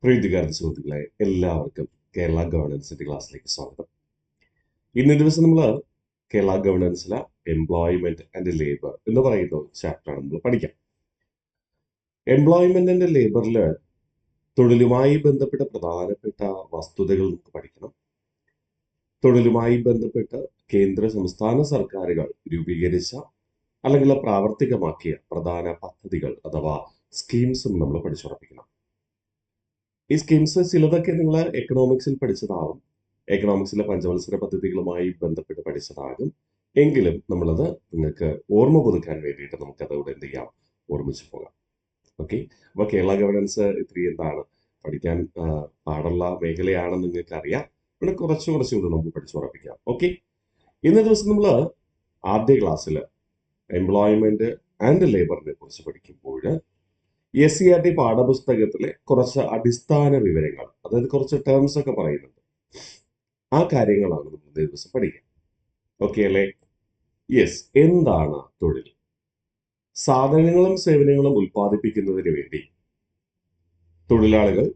പ്രീതികാരൻ സുഹൃത്തുക്കളെ എല്ലാവർക്കും കേരള ഗവേണൻസിന്റെ ക്ലാസ്സിലേക്ക് സ്വാഗതം. ഇന്നേ ദിവസം നമ്മൾ കേരള ഗവേണൻസിലെ എംപ്ലോയ്മെന്റ് ആൻഡ് ലേബർ എന്ന് പറയുന്ന ചാപ്റ്ററാണ് നമ്മൾ പഠിക്കാം. എംപ്ലോയ്മെന്റ് ആൻഡ് ലേബറിൽ തൊഴിലുമായി ബന്ധപ്പെട്ട പ്രധാനപ്പെട്ട വസ്തുതകൾ നമുക്ക് പഠിക്കണം. തൊഴിലുമായി ബന്ധപ്പെട്ട് കേന്ദ്ര സംസ്ഥാന സർക്കാരുകൾ രൂപീകരിച്ച അല്ലെങ്കിൽ പ്രാവർത്തികമാക്കിയ പ്രധാന പദ്ധതികൾ അഥവാ സ്കീംസും നമ്മൾ പഠിച്ചുറപ്പിക്കണം. ഈ സ്കീംസ് ചിലതൊക്കെ നിങ്ങൾ എക്കണോമിക്സിൽ പഠിച്ചതാവും, എക്കണോമിക്സിലെ പഞ്ചവത്സര പദ്ധതികളുമായി ബന്ധപ്പെട്ട് പഠിച്ചതാകും. എങ്കിലും നമ്മളത് നിങ്ങൾക്ക് ഓർമ്മ പുതുക്കാൻ വേണ്ടിയിട്ട് നമുക്കതോടെ എന്ത് ചെയ്യാം, ഓർമ്മിച്ചു പോകാം. ഓക്കെ, അപ്പോൾ കേരള ഗവേണൻസ് ഇത്തിരി എന്താണ് പഠിക്കാൻ പാടുള്ള മേഖലയാണെന്ന് നിങ്ങൾക്ക് അറിയാം. ഇവിടെ കുറച്ചുകൂടെ നമുക്ക് പഠിച്ചുറപ്പിക്കാം. ഓക്കെ, ഇന്നേ ദിവസം നമ്മൾ ആദ്യ ക്ലാസ്സിൽ എംപ്ലോയ്മെന്റ് ആൻഡ് ലേബറിനെ കുറിച്ച് പഠിക്കുമ്പോൾ SCERT പാഠപുസ്തകത്തിലെ കുറച്ച് അടിസ്ഥാന വിവരങ്ങൾ, അതായത് കുറച്ച് ടേംസ് ഒക്കെ പറയുന്നുണ്ട്. ആ കാര്യങ്ങളാണ് നമ്മൾ ഇന്നേ ദിവസം പഠിക്കുക. ഓക്കെ അല്ലേ? യെസ്. എന്താണ് തൊഴിൽ? സാധനങ്ങളും സേവനങ്ങളും ഉൽപ്പാദിപ്പിക്കുന്നതിന് വേണ്ടി തൊഴിലാളികൾ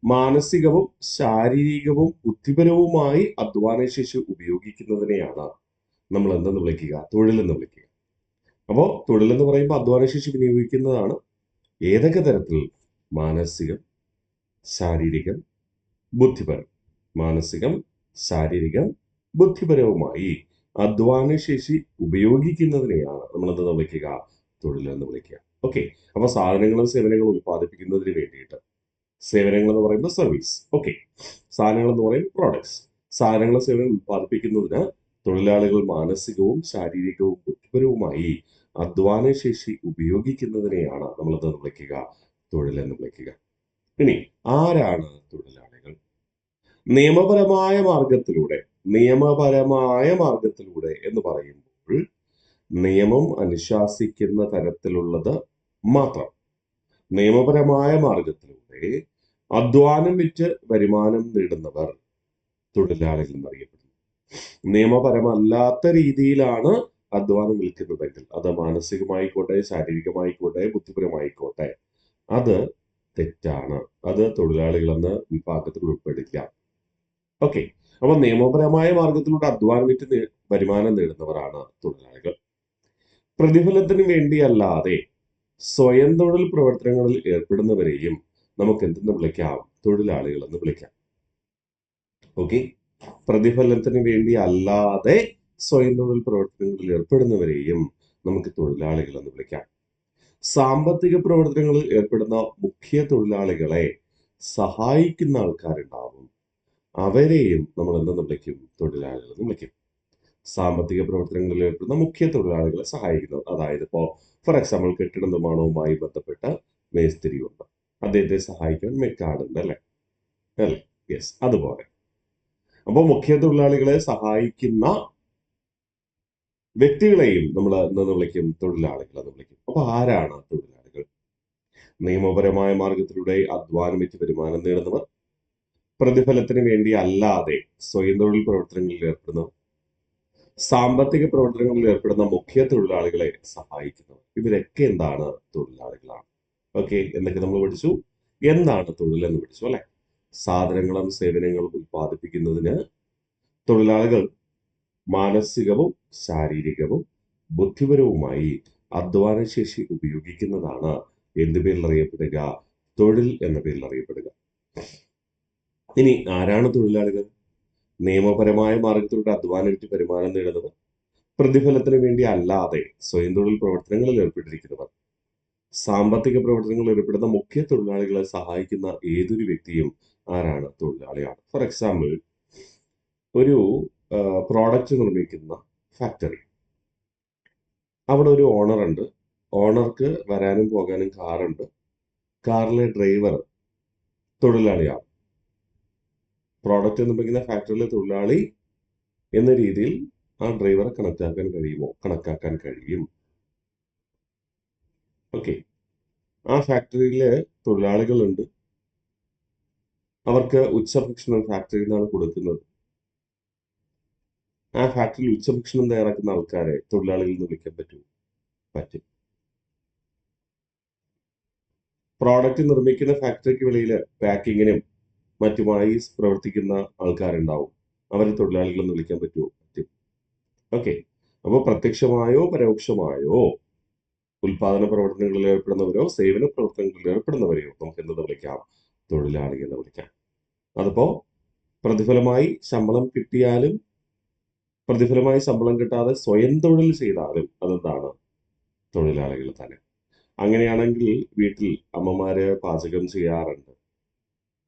മാനസികവും ശാരീരികവും ബുദ്ധിപരവുമായി അധ്വാനശേഷി ഉപയോഗിക്കുന്നതിനെയാണ് നമ്മൾ എന്തെന്ന് വിളിക്കുക? തൊഴിലെന്ന് വിളിക്കുക. അപ്പോൾ തൊഴിലെന്ന് പറയുമ്പോൾ അധ്വാനശേഷി വിനിയോഗിക്കുന്നതാണ്. ഏതൊക്കെ തരത്തിൽ? മാനസികം, ശാരീരികം, ബുദ്ധിപരം. മാനസികം, ശാരീരികം, ബുദ്ധിപരവുമായി അധ്വാനശേഷി ഉപയോഗിക്കുന്നതിനെയാണ് നമ്മൾ എന്തെന്ന് വിളിക്കുക? തൊഴിലെന്ന് വിളിക്കുക. ഓക്കെ, അപ്പൊ സാധനങ്ങളും സേവനങ്ങളും ഉൽപ്പാദിപ്പിക്കുന്നതിന് വേണ്ടിയിട്ട്, സേവനങ്ങൾ എന്ന് പറയുമ്പോൾ സർവീസ്, ഓക്കെ, സാധനങ്ങൾ എന്ന് പറയുമ്പോൾ പ്രോഡക്ട്സ്, സാധനങ്ങളും സേവനങ്ങളും ഉൽപ്പാദിപ്പിക്കുന്നതിന് തൊഴിലാളികൾ മാനസികവും ശാരീരികവും ബുദ്ധിപരവുമായി അധ്വാനശേഷി ഉപയോഗിക്കുന്നതിനെയാണ് നമ്മൾ എന്തെന്ന് വിളിക്കുക? തൊഴിലെന്ന് വിളിക്കുക. ഇനി ആരാണ് തൊഴിലാളികൾ? നിയമപരമായ മാർഗത്തിലൂടെ എന്ന് പറയുമ്പോൾ നിയമം അനുശാസിക്കുന്ന തരത്തിലുള്ളത് മാത്രം. നിയമപരമായ മാർഗത്തിലൂടെ അധ്വാനം വിറ്റ് വരുമാനം നേടുന്നവർ തൊഴിലാളികൾ എന്നറിയപ്പെടുന്നു. നിയമപരമല്ലാത്ത രീതിയിലാണ് അധ്വാനം വിൽക്കുന്നതെങ്കിൽ, അത് മാനസികമായിക്കോട്ടെ, ശാരീരികമായിക്കോട്ടെ, ബുദ്ധിപരമായിക്കോട്ടെ, അത് തെറ്റാണ്. അത് തൊഴിലാളികളെന്ന് വിഭാഗത്തിൽ ഉൾപ്പെടില്ല. ഓക്കെ, അപ്പൊ നിയമപരമായ മാർഗത്തിലൂടെ അധ്വാനം വിറ്റ് വരുമാനം നേടുന്നവരാണ് തൊഴിലാളികൾ. പ്രതിഫലത്തിന് വേണ്ടിയല്ലാതെ സ്വയം തൊഴിൽ പ്രവർത്തനങ്ങളിൽ ഏർപ്പെടുന്നവരെയും നമുക്ക് എന്തെന്ന് വിളിക്കാം? തൊഴിലാളികൾ എന്ന് വിളിക്കാം. ഓക്കെ, പ്രതിഫലത്തിന് വേണ്ടി അല്ലാതെ സ്വയം തൊഴിൽ പ്രവർത്തനങ്ങളിൽ ഏർപ്പെടുന്നവരെയും നമുക്ക് തൊഴിലാളികൾ എന്ന് വിളിക്കാം. സാമ്പത്തിക പ്രവർത്തനങ്ങളിൽ ഏർപ്പെടുന്ന മുഖ്യ തൊഴിലാളികളെ സഹായിക്കുന്ന ആൾക്കാരുണ്ടാവും, അവരെയും നമ്മൾ എന്തെന്ന് വിളിക്കും? തൊഴിലാളികൾ എന്ന് വിളിക്കും. സാമ്പത്തിക പ്രവർത്തനങ്ങളിൽ ഏർപ്പെടുന്ന മുഖ്യ തൊഴിലാളികളെ സഹായിക്കുന്നത്, അതായത് ഇപ്പോൾ ഫോർ എക്സാമ്പിൾ കെട്ടിട നിർമ്മാണവുമായി ബന്ധപ്പെട്ട മേസ്തിരിയുണ്ട്, അദ്ദേഹത്തെ സഹായിക്കാൻ മെക്കാടുണ്ട്, അല്ലേ? യെസ്, അതുപോലെ അപ്പോൾ മുഖ്യ തൊഴിലാളികളെ സഹായിക്കുന്ന വ്യക്തികളെയും നമ്മൾ എന്തെന്ന് വിളിക്കും? തൊഴിലാളികൾ എന്ന് വിളിക്കും. അപ്പൊ ആരാണ് തൊഴിലാളികൾ? നിയമപരമായ മാർഗത്തിലൂടെ അധ്വാനം വെച്ച് വരുമാനം നേടുന്നവർ, പ്രതിഫലത്തിന് വേണ്ടി അല്ലാതെ സ്വയം തൊഴിൽ പ്രവർത്തനങ്ങളിൽ ഏർപ്പെടുന്നവർ, സാമ്പത്തിക പ്രവർത്തനങ്ങളിൽ ഏർപ്പെടുന്ന മുഖ്യ തൊഴിലാളികളെ സഹായിക്കുന്നവർ, ഇവരൊക്കെ എന്താണ്? തൊഴിലാളികളാണ്. ഓക്കെ, എന്നൊക്കെ നമ്മൾ പഠിച്ചു. എന്താണ് തൊഴിലെന്ന് പഠിച്ചു, അല്ലെ? സാധനങ്ങളും സേവനങ്ങളും ഉൽപ്പാദിപ്പിക്കുന്നതിന് തൊഴിലാളികൾ മാനസികവും ശാരീരികവും ബുദ്ധിപരവുമായി അധ്വാനശേഷി ഉപയോഗിക്കുന്നതാണ് എന്ത് പേരിൽ അറിയപ്പെടുക? തൊഴിൽ എന്ന പേരിൽ അറിയപ്പെടുക. ഇനി ആരാണ് തൊഴിലാളികൾ? നിയമപരമായ മാർഗത്തിലൂടെ അധ്വാനം വിറ്റ് വരുമാനം നേടുന്നവർ, പ്രതിഫലത്തിന് വേണ്ടി അല്ലാതെ സ്വയം തൊഴിൽ പ്രവർത്തനങ്ങളിൽ ഏർപ്പെട്ടിരിക്കുന്നവർ, സാമ്പത്തിക പ്രവർത്തനങ്ങളിൽ ഏർപ്പെടുന്ന മുഖ്യ തൊഴിലാളികളെ സഹായിക്കുന്ന ഏതൊരു വ്യക്തിയും ആരാണ്? തൊഴിലാളിയാണ്. ഫോർ എക്സാമ്പിൾ, ഒരു പ്രോഡക്റ്റ് നിർമ്മിക്കുന്ന ഫാക്ടറി, അവിടെ ഒരു ഓണർ ഉണ്ട്. ഓണർക്ക് വരാനും പോകാനും കാറുണ്ട്. കാറിലെ ഡ്രൈവർ തൊഴിലാളിയാണ്. പ്രോഡക്റ്റ് നിർമ്മിക്കുന്ന ഫാക്ടറിയിലെ തൊഴിലാളി എന്ന രീതിയിൽ ആ ഡ്രൈവറെ കണക്കാക്കാൻ കഴിയുമോ? കണക്കാക്കാൻ കഴിയും. ഓക്കെ, ആ ഫാക്ടറിയിലെ തൊഴിലാളികളുണ്ട്. അവർക്ക് ഉച്ചഭക്ഷണം ഫാക്ടറിയിൽ നിന്നാണ് കൊടുക്കുന്നത്. ആ ഫാക്ടറിയിൽ ഉച്ചഭക്ഷണം തയ്യാറാക്കുന്ന ആൾക്കാരെ തൊഴിലാളികൾ എന്ന് വിളിക്കാൻ പറ്റും. പ്രോഡക്റ്റ് നിർമ്മിക്കുന്ന ഫാക്ടറിക്ക് വെളിയിൽ പാക്കിങ്ങിനും മറ്റുമായി പ്രവർത്തിക്കുന്ന ആൾക്കാരുണ്ടാവും. അവരെ തൊഴിലാളികളെന്ന് വിളിക്കാൻ പറ്റുമോ? പറ്റും. ഓക്കെ. അപ്പോൾ പ്രത്യക്ഷമായോ പരോക്ഷമായോ ഉൽപാദന പ്രവർത്തനങ്ങളിൽ ഏർപ്പെടുന്നവരോ സേവന പ്രവർത്തനങ്ങളിൽ ഏർപ്പെടുന്നവരെയോ നമുക്ക് എന്തെന്ന് വിളിക്കാം? തൊഴിലാളി എന്ന് വിളിക്കാം. അതിപ്പോ പ്രതിഫലമായി ശമ്പളം കിട്ടിയാലും പ്രതിഫലമായി ശമ്പളം കിട്ടാതെ സ്വയം തൊഴിൽ ചെയ്താലും അതെന്താണ്? തൊഴിലാളികൾ തന്നെ. അങ്ങനെയാണെങ്കിൽ വീട്ടിൽ അമ്മമാര് പാചകം ചെയ്യാറുണ്ട്.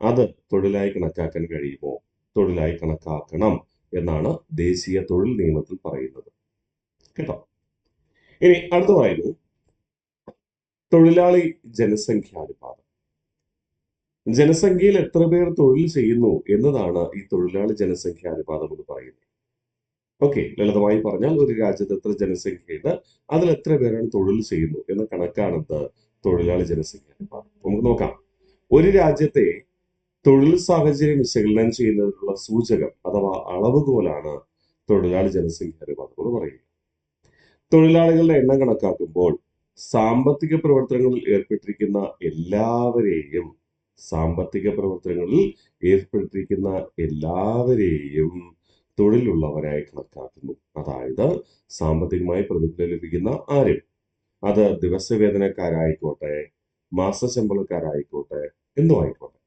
അത് തൊഴിലായി കണക്കാക്കാൻ കഴിയുമോ? തൊഴിലായി കണക്കാക്കണം എന്നാണ് ദേശീയ തൊഴിൽ നിയമത്തിൽ പറയുന്നത്. കേട്ടോ? ഇനി അടുത്ത് പറയുന്നു തൊഴിലാളി ജനസംഖ്യാനുപാതം. ജനസംഖ്യയിൽ എത്ര പേർ തൊഴിൽ ചെയ്യുന്നു എന്നതാണ് ഈ തൊഴിലാളി ജനസംഖ്യാനുപാതം എന്ന് പറയുന്നത്. ഓക്കെ, ലളിതമായി പറഞ്ഞാൽ ഒരു രാജ്യത്ത് എത്ര ജനസംഖ്യയുണ്ട്, അതിൽ എത്ര പേരാണ് തൊഴിൽ ചെയ്യുന്നു എന്ന കണക്കാണെന്ത്? തൊഴിലാളി ജനസംഖ്യാനുപാതം. നമുക്ക് നോക്കാം. ഒരു രാജ്യത്തെ തൊഴിൽ സാഹചര്യം വിശകലനം ചെയ്യുന്നതിനുള്ള സൂചകം അഥവാ അളവുകോലാണ് തൊഴിലാളി ജനസംഖ്യാനുപാതം എന്ന് പറയുന്നത്. തൊഴിലാളികളുടെ എണ്ണം കണക്കാക്കുമ്പോൾ സാമ്പത്തിക പ്രവർത്തനങ്ങളിൽ ഏർപ്പെട്ടിരിക്കുന്ന എല്ലാവരെയും തൊഴിലുള്ളവരായി കണക്കാക്കുന്നു. അതായത് സാമ്പത്തികമായി പ്രതിഫലം ലഭിക്കുന്ന ആരും, അത് ദിവസവേതനക്കാരായിക്കോട്ടെ, മാസശമ്പളക്കാരായിക്കോട്ടെ, എന്തോ ആയിക്കോട്ടെ,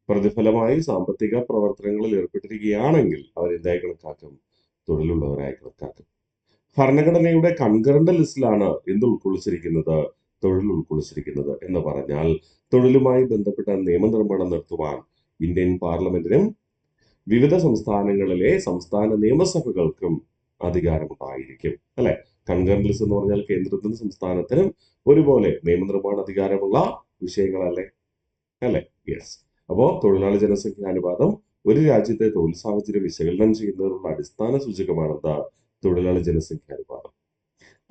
പ്രതിഫലമായി സാമ്പത്തിക പ്രവർത്തനങ്ങളിൽ ഏർപ്പെട്ടിരിക്കുകയാണെങ്കിൽ അവരെന്തായി കണക്കാക്കും? തൊഴിലുള്ളവരായി കണക്കാക്കും. ഭരണഘടനയുടെ കൺകറന്റ് ലിസ്റ്റിലാണ് എന്ത് ഉൾക്കൊള്ളിച്ചിരിക്കുന്നത്? തൊഴിൽ ഉൾക്കൊള്ളിച്ചിരിക്കുന്നത്. എന്ന് പറഞ്ഞാൽ തൊഴിലുമായി ബന്ധപ്പെട്ട നിയമനിർമ്മാണം നടത്തുവാൻ ഇന്ത്യൻ പാർലമെന്റിനും വിവിധ സംസ്ഥാനങ്ങളിലെ സംസ്ഥാന നിയമസഭകൾക്കും അധികാരമുണ്ടായിരിക്കും. അല്ലെ? കൺകറന്റ് ലിസ്റ്റ് എന്ന് പറഞ്ഞാൽ കേന്ദ്രത്തിനും സംസ്ഥാനത്തിനും ഒരുപോലെ നിയമനിർമ്മാണ അധികാരമുള്ള വിഷയങ്ങളല്ലേ? അല്ലെ? യെസ്. അപ്പോ തൊഴിലാളി ജനസംഖ്യാനുപാതം ഒരു രാജ്യത്തെ തൊഴിൽ സാഹചര്യം വിശകലനം ചെയ്യുന്നതിനുള്ള അടിസ്ഥാന സൂചകമാണെന്താ? തൊഴിലാളി ജനസംഖ്യാനുപാതം.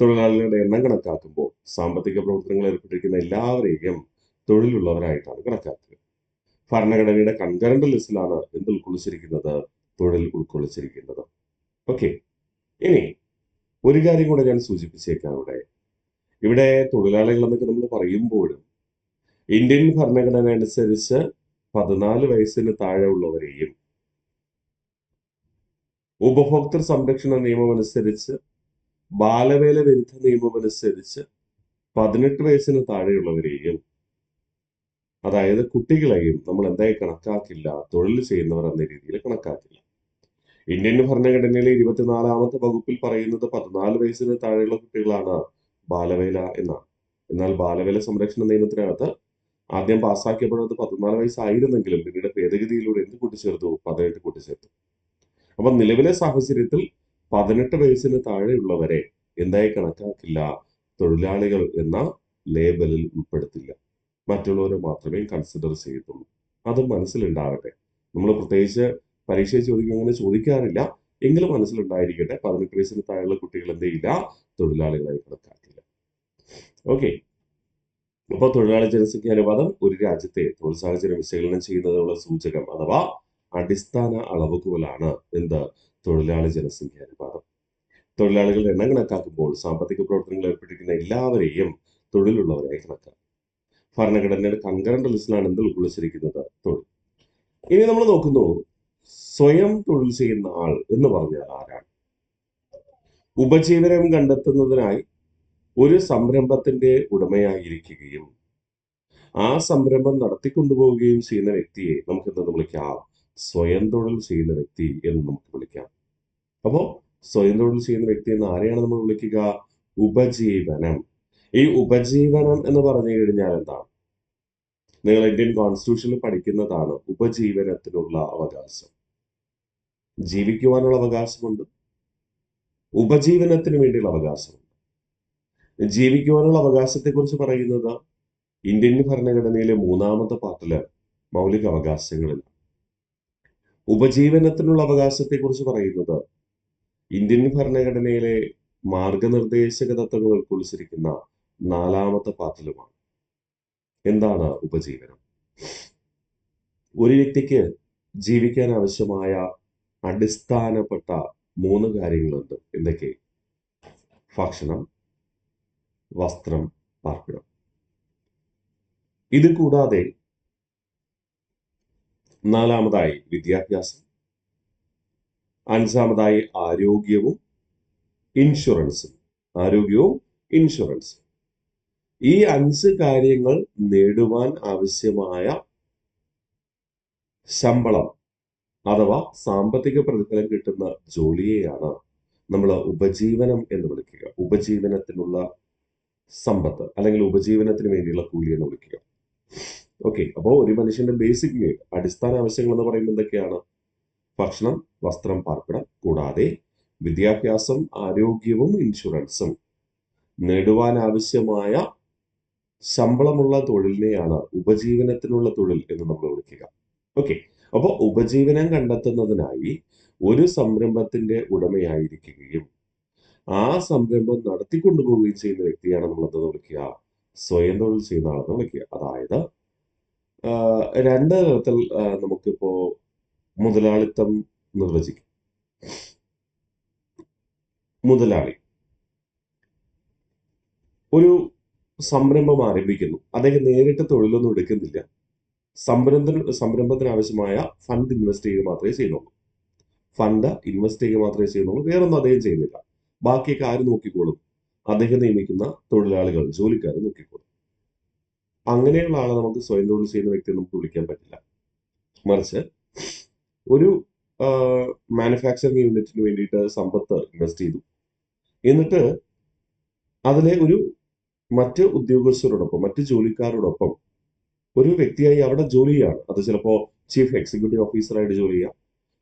തൊഴിലാളികളുടെ എണ്ണം കണക്കാക്കുമ്പോൾ സാമ്പത്തിക പ്രവർത്തനങ്ങളിൽ ഏർപ്പെട്ടിരിക്കുന്ന എല്ലാവരെയും തൊഴിലുള്ളവരായിട്ടാണ് കണക്കാക്കുക. ഭരണഘടനയുടെ കൺകറന്റ് ലിസ്റ്റിലാണ് എന്ത് ഉൾക്കൊള്ളിച്ചിരിക്കുന്നത്? തൊഴിൽ ഉൾക്കൊള്ളിച്ചിരിക്കുന്നത്. ഓക്കെ. ഇനി ഒരു കാര്യം കൂടെ ഞാൻ സൂചിപ്പിച്ചേക്കാം. ഇവിടെ തൊഴിലാളികൾ എന്നൊക്കെ നമ്മൾ പറയുമ്പോഴും ഇന്ത്യൻ ഭരണഘടന അനുസരിച്ച് 14 വയസ്സിന് താഴെ ഉള്ളവരെയും ഉപഭോക്തൃ സംരക്ഷണ നിയമം അനുസരിച്ച് ബാലവേല വിരുദ്ധ നിയമം അനുസരിച്ച് 18 വയസ്സിന് താഴെയുള്ളവരെയും, അതായത് കുട്ടികളെയും നമ്മൾ എന്തായി കണക്കാക്കില്ല? തൊഴിൽ ചെയ്യുന്നവർ എന്ന രീതിയിൽ കണക്കാക്കില്ല. ഇന്ത്യൻ ഭരണഘടനയിലെ 24ാമത്തെ വകുപ്പിൽ പറയുന്നത് 14 വയസ്സിന് താഴെയുള്ള കുട്ടികളാണ് ബാലവേല എന്നാണ്. എന്നാൽ ബാലവേല സംരക്ഷണ നിയമത്തിനകത്ത് ആദ്യം പാസ്സാക്കിയപ്പോഴത് 14 വയസ്സായിരുന്നെങ്കിലും പിന്നീട് ഭേദഗതിയിലൂടെ എന്ത് കൂട്ടിച്ചേർത്തു? 18 കൂട്ടിച്ചേർത്തു. അപ്പൊ നിലവിലെ സാഹചര്യത്തിൽ 18 വയസ്സിന് താഴെയുള്ളവരെ എന്തായി കണക്കാക്കില്ല? തൊഴിലാളികൾ എന്ന ലേബലിൽ ഉൾപ്പെടുത്തില്ല. മറ്റുള്ളവരെ മാത്രമേ കൺസിഡർ ചെയ്യത്തുള്ളൂ. അത് മനസ്സിലുണ്ടാകട്ടെ. നമ്മൾ പ്രത്യേകിച്ച് പരീക്ഷയെ ചോദിക്കും അങ്ങനെ ചോദിക്കാറില്ല, എങ്കിലും മനസ്സിലുണ്ടായിരിക്കട്ടെ. 18 വയസ്സിന് താഴെയുള്ള കുട്ടികൾ എന്ത് ചെയ്യില്ല? തൊഴിലാളികളായി കണക്കാക്കില്ല. ഓക്കെ. അപ്പോൾ തൊഴിലാളി ജനസംഖ്യാനുപാതം ഒരു രാജ്യത്തെ തൊഴിൽ സാഹചര്യം വിശകലനം ചെയ്യുന്നതിനുള്ള സൂചകം അഥവാ അടിസ്ഥാന അളവുകോലാണ് എന്ത്? തൊഴിലാളി ജനസംഖ്യാനുപാതം. തൊഴിലാളികളുടെ എണ്ണം കണക്കാക്കുമ്പോൾ സാമ്പത്തിക പ്രവർത്തനങ്ങളിൽ ഏർപ്പെട്ടിരിക്കുന്ന എല്ലാവരെയും തൊഴിലുള്ളവരായി കണക്കാക്കും. ഭരണഘടനയുടെ കൺകറന്റ് ലിസ്റ്റിലാണ് എന്ത് ഉൾക്കൊള്ളിച്ചിരിക്കുന്നത്? തൊഴിൽ. ഇനി നമ്മൾ നോക്കുന്നു, സ്വയം തൊഴിൽ ചെയ്യുന്ന ആൾ എന്ന് പറഞ്ഞാൽ ആരാണ്? ഉപജീവനം കണ്ടെത്തുന്നതിനായി ഒരു സംരംഭത്തിന്റെ ഉടമയായിരിക്കുകയും ആ സംരംഭം നടത്തിക്കൊണ്ടുപോവുകയും ചെയ്യുന്ന വ്യക്തിയെ നമുക്ക് എന്തെന്ന് വിളിക്കാം? സ്വയം തൊഴിൽ ചെയ്യുന്ന വ്യക്തി എന്ന് നമുക്ക് വിളിക്കാം. അപ്പോ സ്വയം തൊഴിൽ ചെയ്യുന്ന വ്യക്തി എന്ന് ആരെയാണ് നമ്മൾ വിളിക്കുക? ഉപജീവനം. ഈ ഉപജീവനം എന്ന് പറഞ്ഞു കഴിഞ്ഞാൽ എന്താണ്? നിങ്ങൾ ഇന്ത്യൻ കോൺസ്റ്റിറ്റ്യൂഷനിൽ പഠിക്കുന്നതാണ് ഉപജീവനത്തിനുള്ള അവകാശം. ജീവിക്കുവാനുള്ള അവകാശമുണ്ട്, ഉപജീവനത്തിന് വേണ്ടിയുള്ള അവകാശമുണ്ട്. ജീവിക്കുവാനുള്ള അവകാശത്തെക്കുറിച്ച് പറയുന്നത് ഇന്ത്യൻ ഭരണഘടനയിലെ 3ാമത്തെ പാർട്ടില് മൗലിക അവകാശങ്ങളിൽ. ഉപജീവനത്തിനുള്ള അവകാശത്തെക്കുറിച്ച് പറയുന്നത് ഇന്ത്യൻ ഭരണഘടനയിലെ മാർഗനിർദ്ദേശക തത്വങ്ങൾ ഉൾക്കൊള്ളിച്ചിരിക്കുന്ന 4ാമത്തെ പാർട്ടിലുമാണ്. എന്താണ് ഉപജീവനം? ഒരു വ്യക്തിക്ക് ജീവിക്കാൻ ആവശ്യമായ അടിസ്ഥാനപ്പെട്ട 3 കാര്യങ്ങളുണ്ട്. എന്തൊക്കെ? ഭക്ഷണം, വസ്ത്രം, പാർപ്പിടം. ഇത് കൂടാതെ നാലാമതായി വിദ്യാഭ്യാസം, അഞ്ചാമതായി ആരോഗ്യവും ഇൻഷുറൻസും. ആരോഗ്യവും ഇൻഷുറൻസും. ഈ 5 കാര്യങ്ങൾ നേടുവാൻ ആവശ്യമായ ശമ്പളം അഥവാ സാമ്പത്തിക പ്രതിഫലം കിട്ടുന്ന ജോലിയെയാണ് നമ്മൾ ഉപജീവനം എന്ന് വിളിക്കുക. ഉപജീവനത്തിനുള്ള സമ്പത്ത് അല്ലെങ്കിൽ ഉപജീവനത്തിന് വേണ്ടിയുള്ള കൂലി എന്ന് വിളിക്കുക. ഓക്കെ, അപ്പോൾ ഒരു മനുഷ്യന്റെ ബേസിക് നീഡ്, അടിസ്ഥാന ആവശ്യങ്ങൾ എന്ന് പറയുമ്പോൾ എന്തൊക്കെയാണ്? ഭക്ഷണം, വസ്ത്രം, പാർപ്പിടം, കൂടാതെ വിദ്യാഭ്യാസം, ആരോഗ്യവും ഇൻഷുറൻസും. നേടുവാൻ ആവശ്യമായ ശമ്പളമുള്ള തൊഴിലിനെയാണ് ഉപജീവനത്തിനുള്ള തൊഴിൽ എന്ന് നമ്മൾ വിളിക്കുക. ഓക്കെ, അപ്പോൾ ഉപജീവനം കണ്ടെത്തുന്നതിനായി ഒരു സംരംഭത്തിന്റെ ഉടമയായിരിക്കുകയും ആ സംരംഭം നടത്തിക്കൊണ്ടുപോവുകയും ചെയ്യുന്ന വ്യക്തിയാണ് നമ്മൾ എന്തെന്ന് വിളിക്കുക? സ്വയം തൊഴിൽ ചെയ്യുന്ന ആളെന്ന് വിളിക്കുക. അതായത് രണ്ട് തരത്തിൽ നമുക്കിപ്പോ മുതലാളിത്തം നിർവചിക്കും. മുതലാളി ഒരു സംരംഭം ആരംഭിക്കുന്നു. അദ്ദേഹം നേരിട്ട് തൊഴിലൊന്നും എടുക്കുന്നില്ല. സംരംഭത്തിന് ആവശ്യമായ ഫണ്ട് ഇൻവെസ്റ്റ് ചെയ്യുക മാത്രമേ ചെയ്യുന്നുള്ളൂ. വേറൊന്നും അദ്ദേഹം ചെയ്യുന്നില്ല. ബാക്കിയൊക്കെ ആര് നോക്കിക്കോളും? അദ്ദേഹം നിയമിക്കുന്ന തൊഴിലാളികൾ, ജോലിക്കാർ നോക്കിക്കോളും. അങ്ങനെയുള്ള ആളെ നമുക്ക് സ്വയം തൊഴിൽ ചെയ്യുന്ന വ്യക്തിയെ നമുക്ക് വിളിക്കാൻ പറ്റില്ല. മറിച്ച് ഒരു മാനുഫാക്ചറിങ് യൂണിറ്റിന് വേണ്ടിയിട്ട് സമ്പത്ത് ഇൻവെസ്റ്റ് ചെയ്തു. എന്നിട്ട് അതിലെ മറ്റ് ഉദ്യോഗസ്ഥരോടൊപ്പം, മറ്റ് ജോലിക്കാരോടൊപ്പം ഒരു വ്യക്തിയായി അവിടെ ജോലി ചെയ്യാണ്. അത് ചിലപ്പോൾ ചീഫ് എക്സിക്യൂട്ടീവ് ഓഫീസറായിട്ട് ജോലി ചെയ്യാം,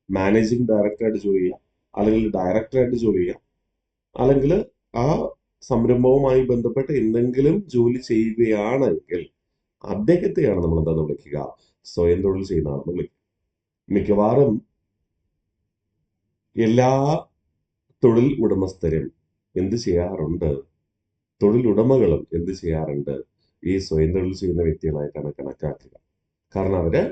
മാനേജിംഗ് ഡയറക്ടറായിട്ട് ജോലി ചെയ്യാം, അല്ലെങ്കിൽ ഡയറക്ടറായിട്ട് ജോലി ചെയ്യാം, അല്ലെങ്കിൽ ആ സംരംഭവുമായി ബന്ധപ്പെട്ട് എന്തെങ്കിലും ജോലി ചെയ്യുകയാണെങ്കിൽ അദ്ദേഹത്തെയാണ് നമ്മൾ എന്താന്ന് വിളിക്കുക? സ്വയം തൊഴിൽ ചെയ്യുന്ന ആളെന്ന് വിളിക്കുക. മിക്കവാറും എല്ലാ തൊഴിൽ ഉടമസ്ഥരും എന്ത് ചെയ്യാറുണ്ട്? തൊഴിലുടമകളും എന്ത് ചെയ്യാറുണ്ട്? ഈ സ്വയം തൊഴിൽ ചെയ്യുന്ന വ്യക്തികളായിട്ടാണ് കണക്കാക്കുക. കാരണം അവര്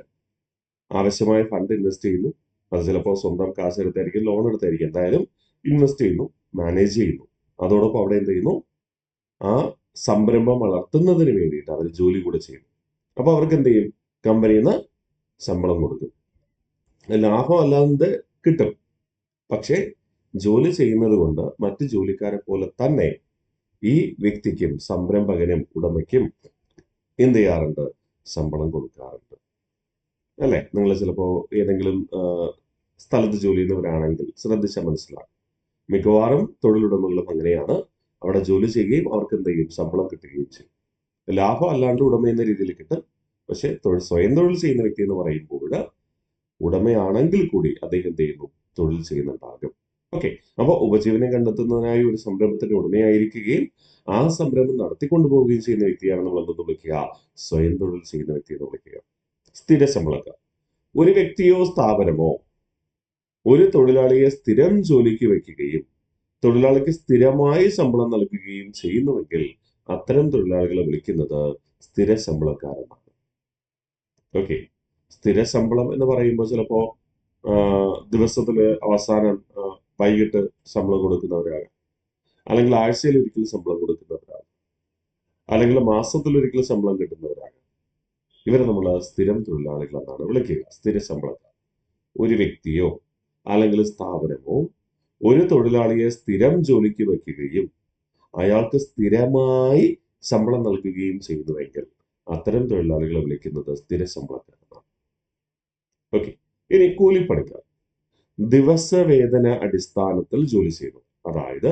ആവശ്യമായ ഫണ്ട് ഇൻവെസ്റ്റ് ചെയ്യുന്നു. അത് ചിലപ്പോൾ സ്വന്തം കാശ് എടുത്തായിരിക്കും, ലോൺ എടുത്തായിരിക്കും, എന്തായാലും ഇൻവെസ്റ്റ് ചെയ്യുന്നു, മാനേജ് ചെയ്യുന്നു. അതോടൊപ്പം അവിടെ എന്ത് ചെയ്യുന്നു? ആ സംരംഭം വളർത്തുന്നതിന് വേണ്ടിയിട്ട് അവർ ജോലി കൂടെ ചെയ്യുന്നു. അപ്പൊ അവർക്ക് എന്ത് ചെയ്യും? കമ്പനിയിൽ നിന്ന് ശമ്പളം കൊടുക്കും. ലാഭം അല്ലാതെ കിട്ടും. പക്ഷേ ജോലി ചെയ്യുന്നത് കൊണ്ട് മറ്റു ജോലിക്കാരെ പോലെ തന്നെ ഈ വ്യക്തിക്കും, സംരംഭകനും, ഉടമയ്ക്കും എന്ത് ചെയ്യാറുണ്ട്? ശമ്പളം കൊടുക്കാറുണ്ട്. അല്ലെ? നിങ്ങൾ ചിലപ്പോ ഏതെങ്കിലും സ്ഥലത്ത് ജോലി ചെയ്യുന്നവരാണെങ്കിൽ ശ്രദ്ധിച്ചാൽ മനസ്സിലാക്കും. മിക്കവാറും തൊഴിലുടമകളും അങ്ങനെയാണ്. അവിടെ ജോലി ചെയ്യുകയും അവർക്ക് എന്ത് ചെയ്യും? ശമ്പളം കിട്ടുകയും ചെയ്യും. ലാഭം അല്ലാണ്ട് ഉടമ എന്ന രീതിയിൽ കിട്ടും. പക്ഷെ സ്വയം തൊഴിൽ ചെയ്യുന്ന വ്യക്തി എന്ന് പറയുമ്പോൾ ഉടമയാണെങ്കിൽ കൂടി അദ്ദേഹം എന്ത് ചെയ്യുന്നു? തൊഴിൽ ചെയ്യുന്നുണ്ടാകും. ഓക്കെ, അപ്പോൾ ഉപജീവനം കണ്ടെത്തുന്നതിനായി ഒരു സംരംഭത്തിന്റെ ഉടമയായിരിക്കുകയും ആ സംരംഭം നടത്തിക്കൊണ്ടുപോവുകയും ചെയ്യുന്ന വ്യക്തിയാണ് നമ്മൾ എന്തെന്ന് വിളിക്കുക? സ്വയം തൊഴിൽ ചെയ്യുന്ന വ്യക്തി എന്ന് വിളിക്കുക. സ്ഥിര ശമ്പളക്കാർ. ഒരു വ്യക്തിയോ സ്ഥാപനമോ ഒരു തൊഴിലാളിയെ സ്ഥിരം ജോലിക്ക് വയ്ക്കുകയും തൊഴിലാളിക്ക് സ്ഥിരമായി ശമ്പളം നൽകുകയും ചെയ്യുന്നുവെങ്കിൽ അത്തരം തൊഴിലാളികളെ വിളിക്കുന്നത് സ്ഥിര ശമ്പളക്കാരെന്നാണ്. ഓക്കെ, സ്ഥിര ശമ്പളം എന്ന് പറയുമ്പോൾ ചിലപ്പോ ദിവസത്തില് അവസാനം വൈകിട്ട് ശമ്പളം കൊടുക്കുന്നവരാകാം, അല്ലെങ്കിൽ ആഴ്ചയിൽ ഒരിക്കൽ ശമ്പളം കൊടുക്കുന്നവരാകാം, അല്ലെങ്കിൽ മാസത്തിൽ ഒരിക്കൽ ശമ്പളം കിട്ടുന്നവരാകാം. ഇവരെ നമ്മൾ സ്ഥിരം തൊഴിലാളികൾ എന്നാണ് വിളിക്കുക, സ്ഥിര ശമ്പളക്കാർ. ഒരു വ്യക്തിയോ അല്ലെങ്കിൽ സ്ഥാപനമോ ഒരു തൊഴിലാളിയെ സ്ഥിരം ജോലിക്ക് വയ്ക്കുകയും അയാൾക്ക് സ്ഥിരമായി ശമ്പളം നൽകുകയും ചെയ്യുന്നുവെങ്കിൽ അത്തരം തൊഴിലാളികളെ വിളിക്കുന്നത് സ്ഥിര ശമ്പളക്കാരെന്നാണ്. ഓക്കെ, ഇനി കൂലിപ്പണിക്കാർ. ദിവസവേതന അടിസ്ഥാനത്തിൽ ജോലി ചെയ്യുന്നു. അതായത്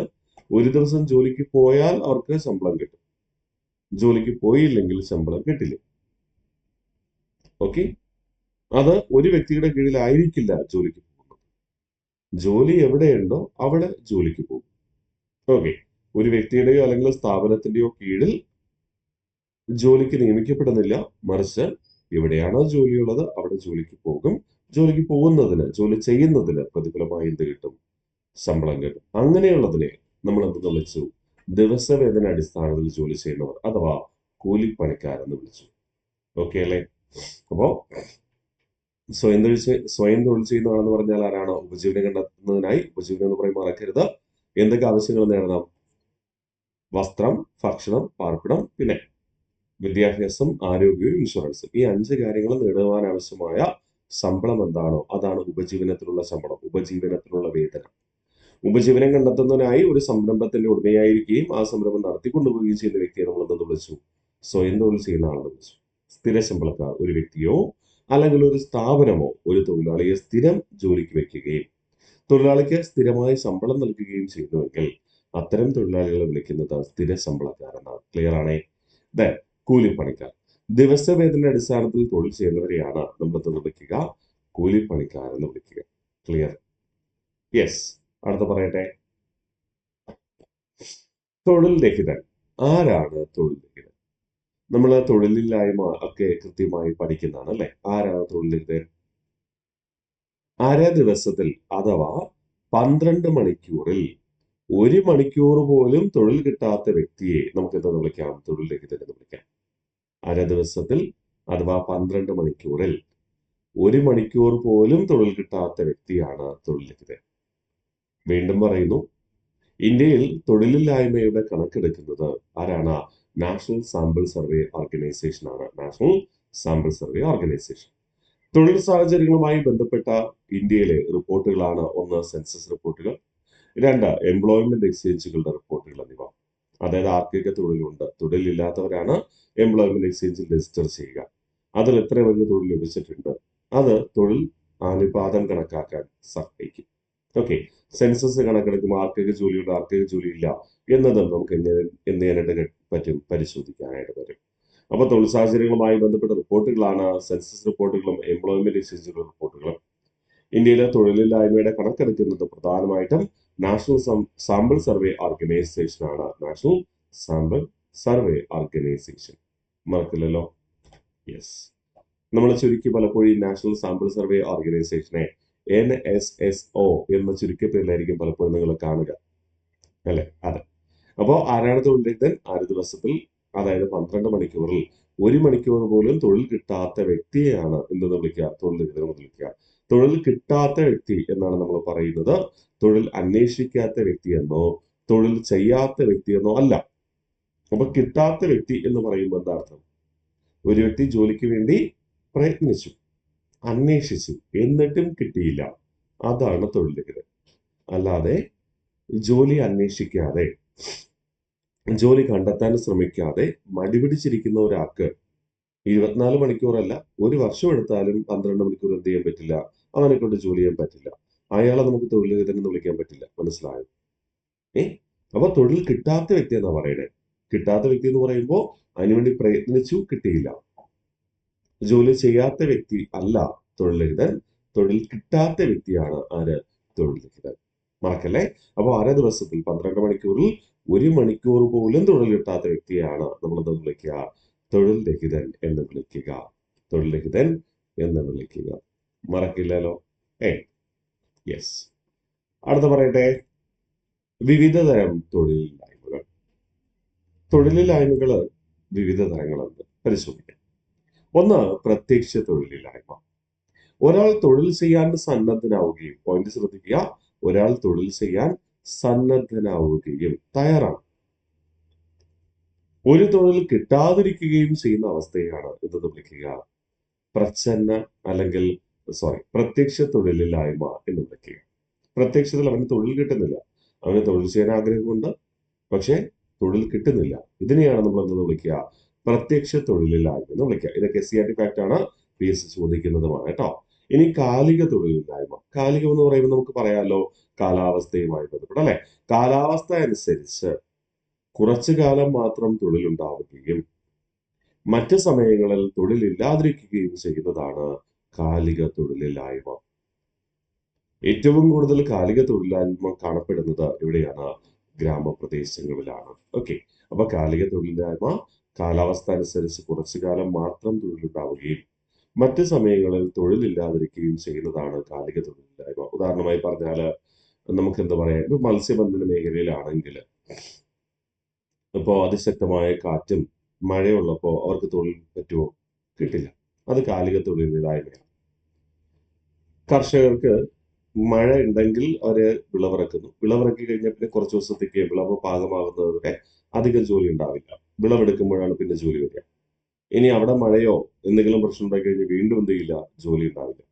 ഒരു ദിവസം ജോലിക്ക് പോയാൽ അവർക്ക് ശമ്പളം കിട്ടും, ജോലിക്ക് പോയില്ലെങ്കിൽ ശമ്പളം കിട്ടില്ല. ഓക്കെ, അത് ഒരു വ്യക്തിയുടെ കീഴിലായിരിക്കില്ല ജോലിക്ക് പോകുന്നത്. ജോലി എവിടെയുണ്ടോ അവിടെ ജോലിക്ക് പോകും. ഓക്കെ, ഒരു വ്യക്തിയുടെയോ അല്ലെങ്കിൽ സ്ഥാപനത്തിന്റെയോ കീഴിൽ ജോലിക്ക് നിയമിക്കപ്പെടുന്നില്ല, മറിച്ച് എവിടെയാണോ ജോലിയുള്ളത് അവിടെ ജോലിക്ക് പോകും. ജോലിക്ക് പോകുന്നതിന്, ജോലി ചെയ്യുന്നതിന് പ്രതിഫലമായി എന്ത് കിട്ടും? ശമ്പളം കിട്ടും. അങ്ങനെയുള്ളതിനെ നമ്മൾ എന്ത് വിളിച്ചു? ദിവസവേതന അടിസ്ഥാനത്തിൽ ജോലി ചെയ്യുന്നവർ അഥവാ കൂലിപ്പണിക്കാരെന്ന് വിളിച്ചു. ഓക്കെ അല്ലേ? അപ്പോ സ്വയം തൊഴിൽ ചെയ്യുന്നതാണെന്ന് പറഞ്ഞാൽ ആരാണ്? ഉപജീവനം കണ്ടെത്തുന്നതിനായി, ഉപജീവനം എന്ന് പറയുമ്പോൾ മറക്കരുത്, എന്തൊക്കെ ആവശ്യങ്ങൾ നേടണം? വസ്ത്രം, ഭക്ഷണം, പാർപ്പിടം, പിന്നെ വിദ്യാഭ്യാസം, ആരോഗ്യവും ഇൻഷുറൻസും. ഈ 5 കാര്യങ്ങൾ നേടുവാൻ ആവശ്യമായ ശമ്പളം എന്താണോ അതാണ് ഉപജീവനത്തിനുള്ള ശമ്പളം, ഉപജീവനത്തിനുള്ള വേതനം. ഉപജീവനം കണ്ടെത്തുന്നതിനായി ഒരു സംരംഭത്തിന്റെ ഉടമയായിരിക്കുകയും ആ സംരംഭം നടത്തിക്കൊണ്ടുപോവുകയും ചെയ്യുന്ന വ്യക്തിയെ നമ്മൾ എന്തെന്ന് വിളിച്ചു? സ്വയം തൊഴിൽ ചെയ്യുന്ന ആളെന്ന് വിളിച്ചു. സ്ഥിര ശമ്പളക്കാർ ഒരു വ്യക്തിയോ അല്ലെങ്കിൽ ഒരു സ്ഥാപനമോ ഒരു തൊഴിലാളിയെ സ്ഥിരം ജോലിക്ക് വെക്കുകയും തൊഴിലാളിക്ക് സ്ഥിരമായി ശമ്പളം നൽകുകയും ചെയ്യുന്നുവെങ്കിൽ അത്തരം തൊഴിലാളികളെ വിളിക്കുന്നത് സ്ഥിര ശമ്പളക്കാരെന്നാണ്. ക്ലിയർ ആണേ? ദെൻ കൂലിപ്പണിക്കാർ. ദിവസവേതന അടിസ്ഥാനത്തിൽ തൊഴിൽ ചെയ്യുന്നവരെയാണ് നമ്മൾ എന്തെന്ന് വിളിക്കുക? കൂലിപ്പണിക്കാരെന്ന് വിളിക്കുക. ക്ലിയർ? യെസ്. അടുത്ത പറയട്ടെ. തൊഴിൽ രഹിതൻ. ആരാണ് തൊഴിൽ രഹിതൻ? നമ്മൾ തൊഴിലില്ലായ്മ ഒക്കെ കൃത്യമായി പഠിക്കുന്നതാണ് അല്ലെ? ആരാണ് തൊഴിൽ രഹിതൻ? അര ദിവസത്തിൽ അഥവാ 12 മണിക്കൂറിൽ 1 മണിക്കൂർ പോലും തൊഴിൽ കിട്ടാത്ത വ്യക്തിയെ നമുക്ക് എന്തെന്ന് വിളിക്കാം? തൊഴിൽ രഹിതൻ എന്ന് വിളിക്കാം. അര ദിവസത്തിൽ അഥവാ 12 മണിക്കൂറിൽ 1 മണിക്കൂർ പോലും തൊഴിൽ കിട്ടാത്ത വ്യക്തിയാണ് തൊഴിൽ രഹിതൻ. വീണ്ടും പറയുന്നു, ഇന്ത്യയിൽ തൊഴിലില്ലായ്മയുടെ കണക്കെടുക്കുന്നത് ആരാണ്? നാഷണൽ സാമ്പിൾ സർവേ ഓർഗനൈസേഷൻ ആണ്. National sample survey organisation. തൊഴിൽ സാഹചര്യങ്ങളുമായി ബന്ധപ്പെട്ട ഇന്ത്യയിലെ റിപ്പോർട്ടുകളാണ് 1 സെൻസസ് റിപ്പോർട്ടുകൾ, 2 എംപ്ലോയ്മെന്റ് എക്സ്ചേഞ്ചുകളുടെ റിപ്പോർട്ടുകൾ എന്നിവ. അതായത് ആർക്കൊക്കെ തൊഴിലുണ്ട്, തൊഴിലില്ലാത്തവരാണ് എംപ്ലോയ്മെന്റ് എക്സ്ചേഞ്ചിൽ രജിസ്റ്റർ ചെയ്യുക. അതിൽ എത്ര പേർക്ക് തൊഴിൽ ലഭിച്ചിട്ടുണ്ട്, അത് തൊഴിൽ അനുപാതം കണക്കാക്കാൻ സഹായിക്കും. ഓക്കെ. സെൻസസ് കണക്കെടുക്കുമ്പോൾ ആർക്കൊക്കെ ജോലിയുണ്ട്, ആർക്കൊക്കെ ജോലിയില്ല എന്നതും നമുക്ക് എന്ത് ചെയ്യാനായിട്ട് പറ്റും? പരിശോധിക്കാനായിട്ട് പറ്റും. അപ്പോൾ തൊഴിൽ സാഹചര്യങ്ങളുമായി ബന്ധപ്പെട്ട റിപ്പോർട്ടുകളാണ് സെൻസസ് റിപ്പോർട്ടുകളും എംപ്ലോയ്മെന്റ് എക്സ്ചേഞ്ചുകളുടെ റിപ്പോർട്ടുകളും. ഇന്ത്യയിലെ തൊഴിലില്ലായ്മയുടെ കണക്കെടുക്കുന്നത് പ്രധാനമായിട്ടും നാഷണൽ സാമ്പിൾ സർവേ ഓർഗനൈസേഷൻ ആണ്. National sample survey organisation. മറക്കില്ലല്ലോ? യെസ്. നമ്മൾ ചുരുക്കി പലപ്പോഴും നാഷണൽ സാമ്പിൾ സർവേ ഓർഗനൈസേഷനെ NSSO എന്ന ചുരുക്കപ്പേരിലായിരിക്കും പലപ്പോഴും നിങ്ങൾ കാണുക അല്ലെ? അതെ. അപ്പോൾ ആരാണ് തൊഴിൽ രഹിതൻ? അര ദിവസത്തിൽ അതായത് 12 മണിക്കൂറിൽ 1 മണിക്കൂർ പോലും തൊഴിൽ കിട്ടാത്ത വ്യക്തിയെയാണ് എന്തെന്ന് വിളിക്കുക? തൊഴിൽ രഹിതൻ എന്ന് വിളിക്കുക. തൊഴിൽ കിട്ടാത്ത വ്യക്തി എന്നാണ് നമ്മൾ പറയുന്നത്. തൊഴിൽ അന്വേഷിക്കാത്ത വ്യക്തിയെന്നോ തൊഴിൽ ചെയ്യാത്ത വ്യക്തിയെന്നോ അല്ല. അപ്പൊ കിട്ടാത്ത വ്യക്തി എന്ന് പറയുമ്പോൾ എന്താ അർത്ഥം? ഒരു വ്യക്തി ജോലിക്ക് വേണ്ടി പ്രയത്നിച്ചു, അന്വേഷിച്ചു, എന്നിട്ടും കിട്ടിയില്ല, അതാണ് തൊഴിൽ രഹിതൻ. അല്ലാതെ ജോലി അന്വേഷിക്കാതെ ജോലി കണ്ടെത്താൻ ശ്രമിക്കാതെ മടിപിടിച്ചിരിക്കുന്ന ഒരാൾക്ക് 24 മണിക്കൂറല്ല, 1 വർഷം എടുത്താലും 12 മണിക്കൂർ എന്ത് ചെയ്യാൻ പറ്റില്ല? അവനെ കൊണ്ട് ജോലി ചെയ്യാൻ പറ്റില്ല. അയാളെ നമുക്ക് തൊഴിൽ രഹിതൻ എന്ന് വിളിക്കാൻ പറ്റില്ല. മനസ്സിലായോ? അപ്പൊ തൊഴിൽ കിട്ടാത്ത വ്യക്തി എന്നാ പറയണേ. കിട്ടാത്ത വ്യക്തി എന്ന് പറയുമ്പോൾ അതിനുവേണ്ടി പ്രയത്നിച്ചു, കിട്ടിയില്ല. ജോലി ചെയ്യാത്ത വ്യക്തി അല്ല തൊഴിൽ രഹിതൻ. തൊഴിൽ കിട്ടാത്ത വ്യക്തിയാണ് ആര്? തൊഴിൽ രഹിതൻ. മറക്കല്ലേ? അപ്പോൾ അര ദിവസത്തിൽ 12 മണിക്കൂറിൽ 1 മണിക്കൂർ പോലും തൊഴിൽ കിട്ടാത്ത വ്യക്തിയാണ് നമ്മൾ എന്താ വിളിക്കുക? തൊഴിൽ രഹിതൻ എന്ന് വിളിക്കുക. തൊഴിൽ രഹിതൻ എന്ന് വിളിക്കുക. മറക്കില്ലല്ലോ? യെസ്. അടുത്ത പറയട്ടെ. വിവിധ തരം തൊഴിലില്ലായ്മകൾ. തൊഴിലില്ലായ്മകള് വിവിധ തരങ്ങളുണ്ട്. പരിശോധിക്കാം. 1, പ്രത്യക്ഷ തൊഴിലില്ലായ്മ. ഒരാൾ തൊഴിൽ ചെയ്യാൻ സന്നദ്ധനാവുകയും, പോയിന്റ് ശ്രദ്ധിക്കുക, ഒരാൾ തൊഴിൽ ചെയ്യാൻ സന്നദ്ധനാവുകയും തയ്യാറാണ്, ഒരു തൊഴിൽ കിട്ടാതിരിക്കുകയും ചെയ്യുന്ന അവസ്ഥയാണ് എന്തെന്ന് വിളിക്കുക? പ്രച്ഛന്ന അല്ലെങ്കിൽ പ്രത്യക്ഷ തൊഴിലില്ലായ്മ എന്ന് വിളിക്കുക. പ്രത്യക്ഷത്തിൽ അവന് തൊഴിൽ കിട്ടുന്നില്ല, അവന് തൊഴിൽ ചെയ്യാൻ ആഗ്രഹമുണ്ട്, പക്ഷെ തൊഴിൽ കിട്ടുന്നില്ല. ഇതിനെയാണ് നമ്മൾ എന്തെന്ന് വിളിക്കുക? പ്രത്യക്ഷ തൊഴിലില്ലായ്മ എന്ന് വിളിക്കുക. ഇതൊക്കെ SCERT ഫാക്ട് ആണ്, PSC ചോദിക്കുന്നതുമാണ് കേട്ടോ. ഇനി കാലിക തൊഴിലില്ലായ്മ. കാലികം എന്ന് പറയുമ്പോൾ നമുക്ക് പറയാമല്ലോ, കാലാവസ്ഥയുമായി ബന്ധപ്പെട്ട് അല്ലെ? കാലാവസ്ഥ അനുസരിച്ച് കുറച്ചു കാലം മാത്രം തൊഴിലുണ്ടാവുകയും മറ്റ് സമയങ്ങളിൽ തൊഴിലില്ലാതിരിക്കുകയും ചെയ്യുന്നതാണ് കാലിക തൊഴിലില്ലായ്മ. ഏറ്റവും കൂടുതൽ കാലിക തൊഴിലില്ലായ്മ കാണപ്പെടുന്നത് എവിടെയാണ്? ഗ്രാമപ്രദേശങ്ങളിലാണ്. ഓക്കെ. അപ്പൊ കാലിക തൊഴിലില്ലായ്മ കാലാവസ്ഥ അനുസരിച്ച് കുറച്ചു കാലം മാത്രം തൊഴിലുണ്ടാവുകയും മറ്റ് സമയങ്ങളിൽ തൊഴിലില്ലാതിരിക്കുകയും ചെയ്യുന്നതാണ് കാലിക തൊഴിലില്ലായ്മ. ഉദാഹരണമായി പറഞ്ഞാൽ നമുക്ക് എന്താ പറയാ, ഇപ്പൊ മത്സ്യബന്ധന മേഖലയിലാണെങ്കിൽ ഇപ്പോൾ അതിശക്തമായ കാറ്റും മഴയുള്ളപ്പോൾ അവർക്ക് തൊഴിൽ പറ്റുമോ? കിട്ടില്ല. അത് കാലിക തൊഴിലില്ലായ്മയാണ്. കർഷകർക്ക് മഴ ഉണ്ടെങ്കിൽ അവര് വിളവിറക്കുന്നു. വിളവിറക്കി കഴിഞ്ഞാൽ പിന്നെ കുറച്ച് ദിവസത്തേക്ക് വിളവ് പാകമാകുന്നത് വരെ അധികം ജോലി ഉണ്ടാവില്ല. വിളവെടുക്കുമ്പോഴാണ് പിന്നെ ജോലി വരിക. ഇനി അവിടെ മഴയോ എന്തെങ്കിലും പ്രശ്നം ഉണ്ടായി കഴിഞ്ഞാൽ വീണ്ടും എന്ത് ചെയ്യില്ല, ജോലി ഉണ്ടാവില്ല.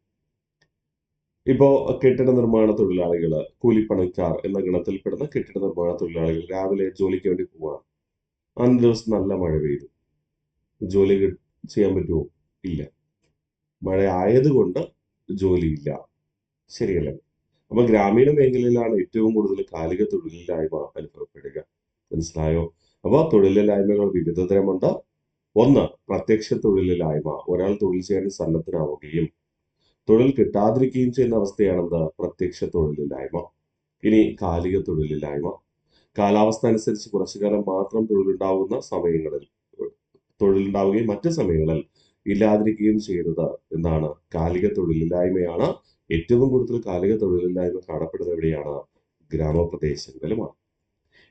ഇപ്പോ കെട്ടിട നിർമ്മാണ തൊഴിലാളികൾ, കൂലിപ്പണിക്കാർ എന്ന ഗണത്തിൽപ്പെടുന്ന കെട്ടിട നിർമ്മാണ തൊഴിലാളികൾ രാവിലെ ജോലിക്ക് വേണ്ടി പോവാണ്. അന്ന് ദിവസം നല്ല മഴ പെയ്തു. ജോലി ചെയ്യാൻ പറ്റുമോ? ഇല്ല. മഴ ആയതുകൊണ്ട് ജോലിയില്ല. ശരിയല്ലേ? അപ്പൊ ഗ്രാമീണ മേഖലയിലാണ് ഏറ്റവും കൂടുതൽ കാലിക തൊഴിലില്ലായ്മ അനുഭവപ്പെടുക. മനസ്സിലായോ? അപ്പോൾ തൊഴിലില്ലായ്മകൾ വിവിധ തരമുണ്ട്. ഒന്ന്, പ്രത്യക്ഷ തൊഴിലില്ലായ്മ. ഒരാൾ തൊഴിൽ ചെയ്യാൻ സന്നദ്ധനാവുകയും തൊഴിൽ കിട്ടാതിരിക്കുകയും ചെയ്യുന്ന അവസ്ഥയാണെന്ത്? പ്രത്യക്ഷ തൊഴിലില്ലായ്മ. ഇനി കാലിക തൊഴിലില്ലായ്മ. കാലാവസ്ഥ അനുസരിച്ച് കുറച്ചു കാലം മാത്രം തൊഴിലുണ്ടാവുന്ന സമയങ്ങളിൽ തൊഴിലുണ്ടാവുകയും മറ്റു സമയങ്ങളിൽ ഇല്ലാതിരിക്കുകയും ചെയ്യുന്നത് എന്താണ്? കാലിക തൊഴിലില്ലായ്മയാണ്. ഏറ്റവും കൂടുതൽ കാലിക തൊഴിലില്ലായ്മ കാണപ്പെടുന്നത് എവിടെയാണ്? ഗ്രാമപ്രദേശങ്ങളിലുമാണ്.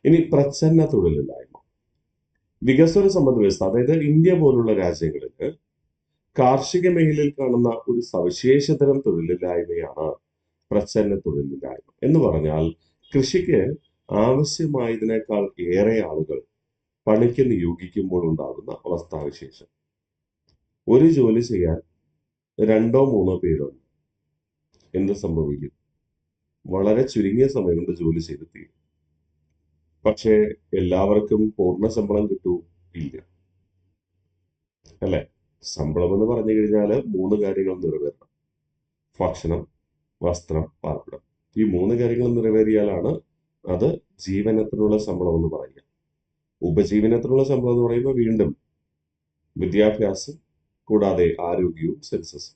ഇനി പ്രച്ഛന്ന തൊഴിലില്ലായ്മ. വികസ്വര സമ്പദ് വ്യവസ്ഥ, അതായത് ഇന്ത്യ പോലുള്ള രാജ്യങ്ങളിൽ കാർഷിക മേഖലയിൽ കാണുന്ന ഒരു സവിശേഷതരം തൊഴിലില്ലായ്മയാണ് പ്രച്ഛന്ന തൊഴിലില്ലായ്മ. എന്ന് പറഞ്ഞാൽ കൃഷിക്ക് ആവശ്യമായതിനേക്കാൾ ഏറെ ആളുകൾ പണിക്ക് നിയോഗിക്കുമ്പോൾ ഉണ്ടാകുന്ന അവസ്ഥാവിശേഷം. ഒരു ജോലി ചെയ്യാൻ 2 or 3 പേരുണ്ട്. എന്ത് സംഭവിക്കും? വളരെ ചുരുങ്ങിയ സമയം കൊണ്ട് ജോലി ചെയ്ത് തീരും. പക്ഷേ എല്ലാവർക്കും പൂർണ്ണ ശമ്പളം കിട്ടൂ? ഇല്ല. അല്ലെ? ശമ്പളം എന്ന് പറഞ്ഞു കഴിഞ്ഞാൽ 3 കാര്യങ്ങൾ നിറവേറണം. ഭക്ഷണം, വസ്ത്രം, പാർപ്പിടം. ഈ 3 കാര്യങ്ങൾ നിറവേറിയാലാണ് അത് ജീവനത്തിനുള്ള ശമ്പളം എന്ന് പറയുക. ഉപജീവനത്തിനുള്ള ശമ്പളം എന്ന് പറയുമ്പോൾ വീണ്ടും വിദ്യാഭ്യാസം, കൂടാതെ ആരോഗ്യവും സെൻസസും.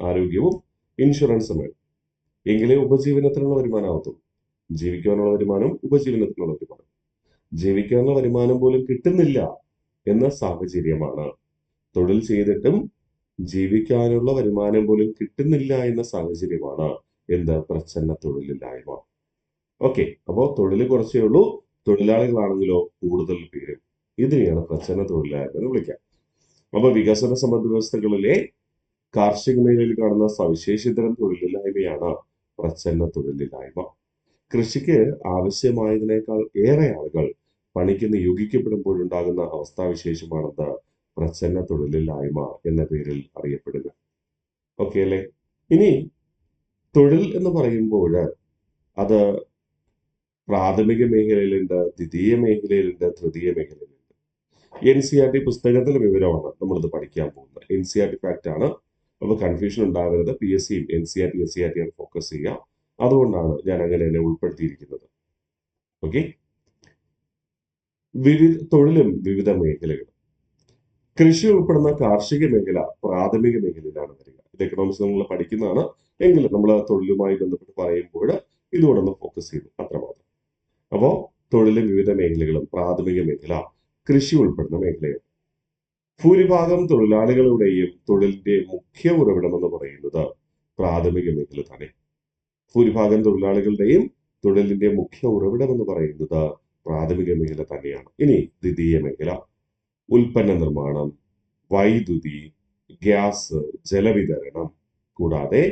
ആരോഗ്യവും ഇൻഷുറൻസും വേണം. എങ്കിലേ ഉപജീവനത്തിനുള്ള വരുമാനമാകത്തുള്ളൂ. ജീവിക്കാനുള്ള വരുമാനം, ഉപജീവനത്തിനുള്ള വരുമാനം. ജീവിക്കാനുള്ള വരുമാനം പോലും കിട്ടുന്നില്ല എന്ന സാഹചര്യമാണ്. തൊഴിൽ ചെയ്തിട്ടും ജീവിക്കാനുള്ള വരുമാനം പോലും കിട്ടുന്നില്ല എന്ന സാഹചര്യമാണ് എന്ത്? പ്രച്ഛന്ന തൊഴിലില്ലായ്മ. ഓക്കെ, അപ്പോൾ തൊഴിൽ കുറച്ചേ ഉള്ളൂ, തൊഴിലാളികളാണെങ്കിലോ കൂടുതൽ പേര്. ഇതിനെയാണ് പ്രച്ഛന്ന തൊഴിലില്ലായ്മ എന്ന് വിളിക്കുക. അപ്പൊ വികസന സമ്പദ് വ്യവസ്ഥകളിലെ കാർഷിക മേഖലയിൽ കാണുന്ന സവിശേഷതരം തൊഴിലില്ലായ്മയാണ് പ്രച്ഛന്ന തൊഴിലില്ലായ്മ. കൃഷിക്ക് ആവശ്യമായതിനേക്കാൾ ഏറെ ആളുകൾ പണിക്ക് നിയോഗിക്കപ്പെടുമ്പോഴുണ്ടാകുന്ന അവസ്ഥാവിശേഷമാണെന്ന് പ്രച്ഛന്ന തൊഴിലില്ലായ്മ എന്ന പേരിൽ അറിയപ്പെടുക. ഓക്കെ അല്ലേ? ഇനി തൊഴിൽ എന്ന് പറയുമ്പോൾ അത് പ്രാഥമിക മേഖലയിലുണ്ട്, ദ്വിതീയ മേഖലയിലുണ്ട്, തൃതീയ മേഖലയിലുണ്ട്. NCERT പുസ്തകത്തിലെ വിവരമാണ് നമ്മളിത് പഠിക്കാൻ പോകുന്നത്. NCERT ഫാക്റ്റ് ആണ്. അപ്പോൾ കൺഫ്യൂഷൻ ഉണ്ടാകരുത്. PSCയും NCERT SCERT ആണ് ഫോക്കസ് ചെയ്യുക. അതുകൊണ്ടാണ് ഞാൻ അങ്ങനെ തന്നെ ഉൾപ്പെടുത്തിയിരിക്കുന്നത്. ഓക്കെ, തൊഴിലും വിവിധ മേഖലകളും. കൃഷി ഉൾപ്പെടുന്ന കാർഷിക മേഖല പ്രാഥമിക മേഖലയിലാണ് വരിക. ഇത് എക്കണോമിക്സ് നമ്മൾ പഠിക്കുന്നതാണ്, എങ്കിലും നമ്മൾ തൊഴിലുമായി ബന്ധപ്പെട്ട് പറയുമ്പോൾ ഇതുകൂടെ ഒന്ന് ഫോക്കസ് ചെയ്തു അത്രമാത്രം. അപ്പോൾ തൊഴിലും വിവിധ മേഖലകളും പ്രാഥമിക മേഖല, കൃഷി ഉൾപ്പെടുന്ന മേഖലകൾ. ഭൂരിഭാഗം തൊഴിലാളികളുടെയും തൊഴിലിന്റെ മുഖ്യ ഉറവിടം എന്ന് പറയുന്നത് പ്രാഥമിക മേഖല തന്നെ. ഭൂരിഭാഗം തൊഴിലാളികളുടെയും തൊഴിലിന്റെ മുഖ്യ ഉറവിടം എന്ന് പറയുന്നത് പ്രാഥമിക മേഖല തന്നെയാണ്. ഇനി ദ്വിതീയ മേഖല, ഉൽപ്പന്ന നിർമ്മാണം, വൈദ്യുതി, ഗ്യാസ്, ജലവിതരണം, കൂടാതെ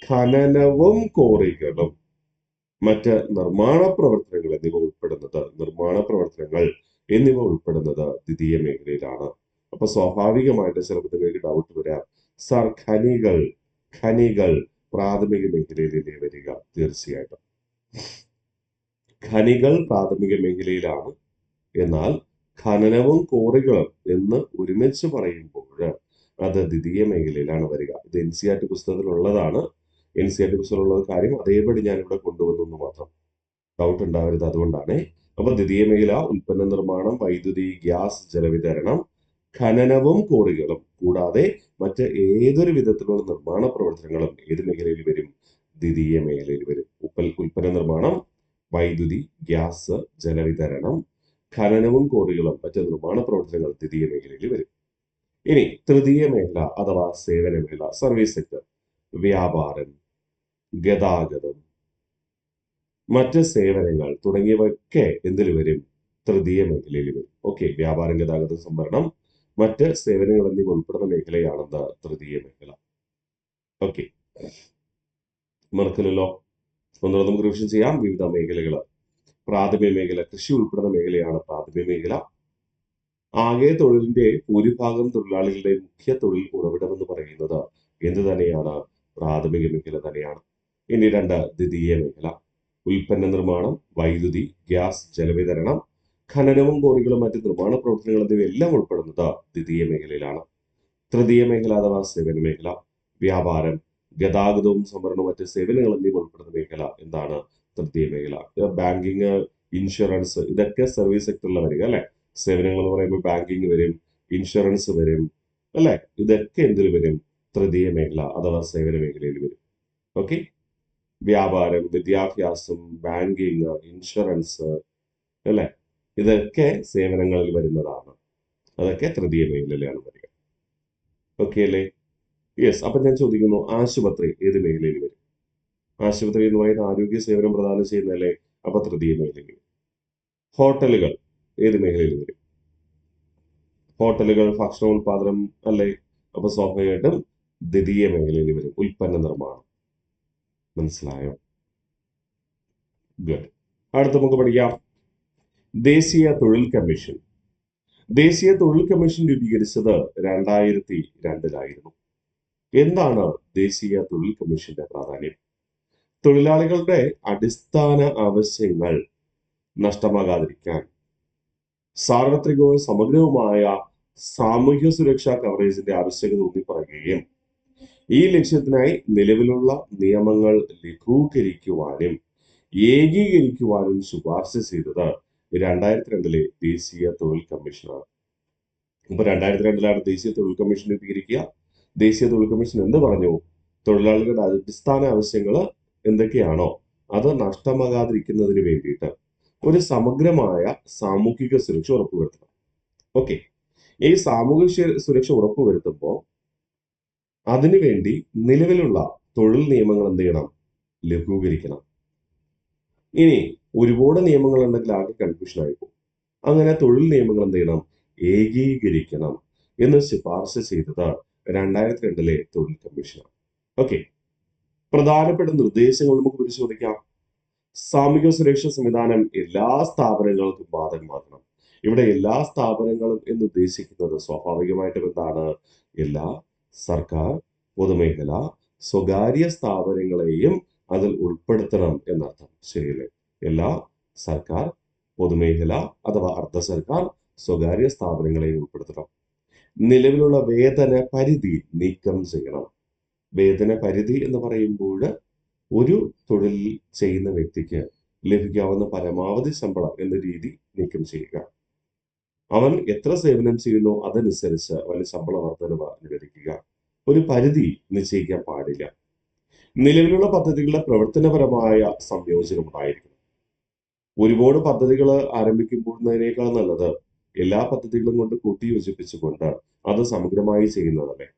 ഖനനവും ക്വാറികളും മറ്റ് നിർമ്മാണ പ്രവർത്തനങ്ങൾ എന്നിവ ഉൾപ്പെടുന്നത് ദ്വിതീയ മേഖലയിലാണ്. അപ്പൊ സ്വാഭാവികമായിട്ട് ചിലപ്പോൾ നിങ്ങൾക്ക് ഡൗട്ട് വരാം, സർ ഖനികൾ പ്രാഥമിക മേഖലയിലല്ലേ വരിക? തീർച്ചയായിട്ടും ഖനികൾ പ്രാഥമിക മേഖലയിലാണ്. എന്നാൽ ഖനനവും ക്വാറികളും എന്ന് ഒരുമിച്ച് പറയുമ്പോൾ അത് ദ്വിതീയ മേഖലയിലാണ് വരിക. ഇത് NCERT പുസ്തകത്തിലുള്ളതാണ്. NCERT പുസ്തകത്തിലുള്ള കാര്യം അതേപടി ഞാൻ ഇവിടെ കൊണ്ടുവന്നു മാത്രം, ഡൗട്ട് ഉണ്ടാവരുത്. അതുകൊണ്ടാണ്. അപ്പൊ ദ്വിതീയ മേഖല ഉൽപ്പന്ന നിർമ്മാണം, വൈദ്യുതി, ഗ്യാസ്, ജലവിതരണം, ഖനനവും ക്വാറികളും, കൂടാതെ മറ്റ് ഏതൊരു വിധത്തിലുള്ള നിർമ്മാണ പ്രവർത്തനങ്ങളും ഏത് മേഖലയിൽ വരും? ദ്വിതീയ മേഖലയിൽ വരും. ഉൽപ്പന്ന നിർമ്മാണം, വൈദ്യുതി, ഗ്യാസ്, ജലവിതരണം, ഖനനവും ക്വാറികളും മറ്റ് നിർമ്മാണ പ്രവർത്തനങ്ങൾ ദ്വിതീയ മേഖലയിൽ വരും. ഇനി തൃതീയ മേഖല അഥവാ സേവന മേഖല, സർവീസ് സെക്ടർ, വ്യാപാരം, ഗതാഗതം, മറ്റ് സേവനങ്ങൾ തുടങ്ങിയവയൊക്കെ എന്തിൽ വരും? തൃതീയ മേഖലയിൽ വരും. ഓക്കെ, വ്യാപാരം, ഗതാഗതം, സംഭരണം, മറ്റ് സേവനങ്ങൾ എന്നിവ ഉൾപ്പെടുന്ന മേഖലയാണെന്ന് തൃതീയ മേഖല. ഓക്കെ, മറക്കില്ലല്ലോ. ഒന്നുകൂടെ നമുക്ക് റിവിഷൻ ചെയ്യാം. വിവിധ മേഖലകൾ. പ്രാഥമിക മേഖല, കൃഷി ഉൾപ്പെടുന്ന മേഖലയാണ് പ്രാഥമിക മേഖല. ആകെ തൊഴിലിന്റെ ഭൂരിഭാഗം തൊഴിലാളികളുടെ മുഖ്യ തൊഴിൽ ഉറവിടമെന്ന് പറയുന്നത് എന്ത് തന്നെയാണ്? പ്രാഥമിക മേഖല തന്നെയാണ്. ഇനി രണ്ട്, ദ്വിതീയ മേഖല. ഉൽപ്പന്ന നിർമ്മാണം, വൈദ്യുതി, ഗ്യാസ്, ജലവിതരണം, ഖനനവും കോറികളും മറ്റ് നിർമ്മാണ പ്രവർത്തനങ്ങൾ എന്നിവയെല്ലാം ഉൾപ്പെടുന്നത് ദ്വിതീയ മേഖലയിലാണ്. തൃതീയ മേഖല അഥവാ സേവന മേഖല. വ്യാപാരം, ഗതാഗതവും സംഭരണവും മറ്റ് സേവനങ്ങൾ എന്നിവ ഉൾപ്പെടുന്ന മേഖല എന്താണ്? തൃതീയ മേഖല. ബാങ്കിങ്, ഇൻഷുറൻസ്, ഇതൊക്കെ സർവീസ് സെക്ടറിൽ വരിക അല്ലെ. സേവനങ്ങൾ എന്ന് പറയുമ്പോൾ ബാങ്കിങ് വരും, ഇൻഷുറൻസ് വരും അല്ലെ. ഇതൊക്കെ എന്തിൽ വരും? തൃതീയ മേഖല അഥവാ സേവന മേഖലയിൽ വരും. ഓക്കെ. വ്യാപാരം, വിദ്യാഭ്യാസം, ബാങ്കിങ്, ഇൻഷുറൻസ് അല്ലെ, ഇതൊക്കെ സേവനങ്ങളിൽ വരുന്നതാണ്. അതൊക്കെ തൃതീയ മേഖലയിലാണ് വരിക. ഓക്കെ അല്ലേ? യെസ്. അപ്പൊ ഞാൻ ചോദിക്കുന്നു, ആശുപത്രി ഏത് മേഖലയിൽ വരും? ആശുപത്രി എന്ന് പറയുന്ന ആരോഗ്യ സേവനം പ്രദാനം ചെയ്യുന്നതല്ലേ? അപ്പൊ തൃതീയ മേഖലയിൽ വരും. ഹോട്ടലുകൾ ഏത് മേഖലയിൽ വരും? ഹോട്ടലുകൾ ഭക്ഷണോൽപാദനം അല്ലേ? അപ്പൊ സ്വാഭാവികമായിട്ടും ദ്വിതീയ മേഖലയിൽ വരും. ഉൽപ്പന്ന നിർമ്മാണം. മനസ്സിലായോ? ഗുഡ്. അടുത്ത് നമുക്ക് പഠിക്കാം ദേശീയ തൊഴിൽ കമ്മീഷൻ. ദേശീയ തൊഴിൽ കമ്മീഷൻ രൂപീകരിച്ചത് 2002-ലായിരുന്നു. എന്താണ് ദേശീയ തൊഴിൽ കമ്മീഷന്റെ പ്രാധാന്യം? തൊഴിലാളികളുടെ അടിസ്ഥാന ആവശ്യങ്ങൾ നഷ്ടമാകാതിരിക്കാൻ സാർവത്രികവും സമഗ്രവുമായ സാമൂഹ്യ സുരക്ഷാ കവറേജിന്റെ ആവശ്യകത ഊന്നിപ്പറയുകയും ഈ ലക്ഷ്യത്തിനായി നിലവിലുള്ള നിയമങ്ങൾ ലഘൂകരിക്കുവാനും ഏകീകരിക്കുവാനും ശുപാർശ ചെയ്തത് 2002-ലെ ദേശീയ തൊഴിൽ കമ്മീഷനാണ്. ഇപ്പൊ 2002-ലാണ് ദേശീയ തൊഴിൽ കമ്മീഷൻ രൂപീകരിക്കുക. ദേശീയ തൊഴിൽ കമ്മീഷൻ എന്ത് പറഞ്ഞു? തൊഴിലാളികളുടെ അടിസ്ഥാന ആവശ്യങ്ങൾ എന്തൊക്കെയാണോ അത് നഷ്ടമാകാതിരിക്കുന്നതിന് വേണ്ടിയിട്ട് ഒരു സമഗ്രമായ സാമൂഹിക സുരക്ഷ ഉറപ്പുവരുത്തണം. ഓക്കെ. ഈ സാമൂഹിക സുരക്ഷ ഉറപ്പുവരുത്തുമ്പോൾ അതിനുവേണ്ടി നിലവിലുള്ള തൊഴിൽ നിയമങ്ങൾ എന്ത് ചെയ്യണം? ലഘൂകരിക്കണം. ഇനി ഒരുപാട് നിയമങ്ങൾ ഉണ്ടെങ്കിൽ ആകെ കൺഫ്യൂഷൻ ആയിപ്പോകും. അങ്ങനെ തൊഴിൽ നിയമങ്ങൾ എന്ത് ചെയ്യണം? ഏകീകരിക്കണം എന്ന് ശുപാർശ ചെയ്തത് 2002-ലെ തൊഴിൽ കമ്മീഷനാണ്. ഓക്കെ. പ്രധാനപ്പെട്ട നിർദ്ദേശങ്ങൾ നമുക്ക് പരിശോധിക്കാം. സാമൂഹിക സുരക്ഷാ സംവിധാനം എല്ലാ സ്ഥാപനങ്ങൾക്കും ബാധകമാക്കണം. ഇവിടെ എല്ലാ സ്ഥാപനങ്ങളും എന്ന് ഉദ്ദേശിക്കുന്നത് സ്വാഭാവികമായിട്ടും എന്താണ്? എല്ലാ സർക്കാർ, പൊതുമേഖല, സ്വകാര്യ സ്ഥാപനങ്ങളെയും അതിൽ ഉൾപ്പെടുത്തണം എന്നർത്ഥം. ശരിയല്ലേ? എല്ലാ സർക്കാർ, പൊതുമേഖല അഥവാ അർദ്ധ സർക്കാർ, സ്വകാര്യ സ്ഥാപനങ്ങളെയും ഉൾപ്പെടുത്തണം. നിലവിലുള്ള വേതന പരിധി നീക്കം ചെയ്യണം. വേതന പരിധി എന്ന് പറയുമ്പോൾ ഒരു തൊഴിൽ ചെയ്യുന്ന വ്യക്തിക്ക് ലഭിക്കാവുന്ന പരമാവധി ശമ്പളം എന്ന രീതി നീക്കം ചെയ്യുക. അവൻ എത്ര സേവനം ചെയ്യുന്നു അതനുസരിച്ച് അവന് ശമ്പള വർധനവ് അനുവദിക്കുക. ഒരു പരിധി നിശ്ചയിക്കാൻ പാടില്ല. നിലവിലുള്ള പദ്ധതികളുടെ പ്രവർത്തനപരമായ സംയോജനം ഉണ്ടായിരിക്കണം. ഒരുപാട് പദ്ധതികൾ ആരംഭിക്കുമ്പോഴേക്കാൾ നല്ലത് എല്ലാ പദ്ധതികളും കൊണ്ട് കൂട്ടിയോജിപ്പിച്ചുകൊണ്ട് അത് സമഗ്രമായി ചെയ്യുന്നതല്ലേ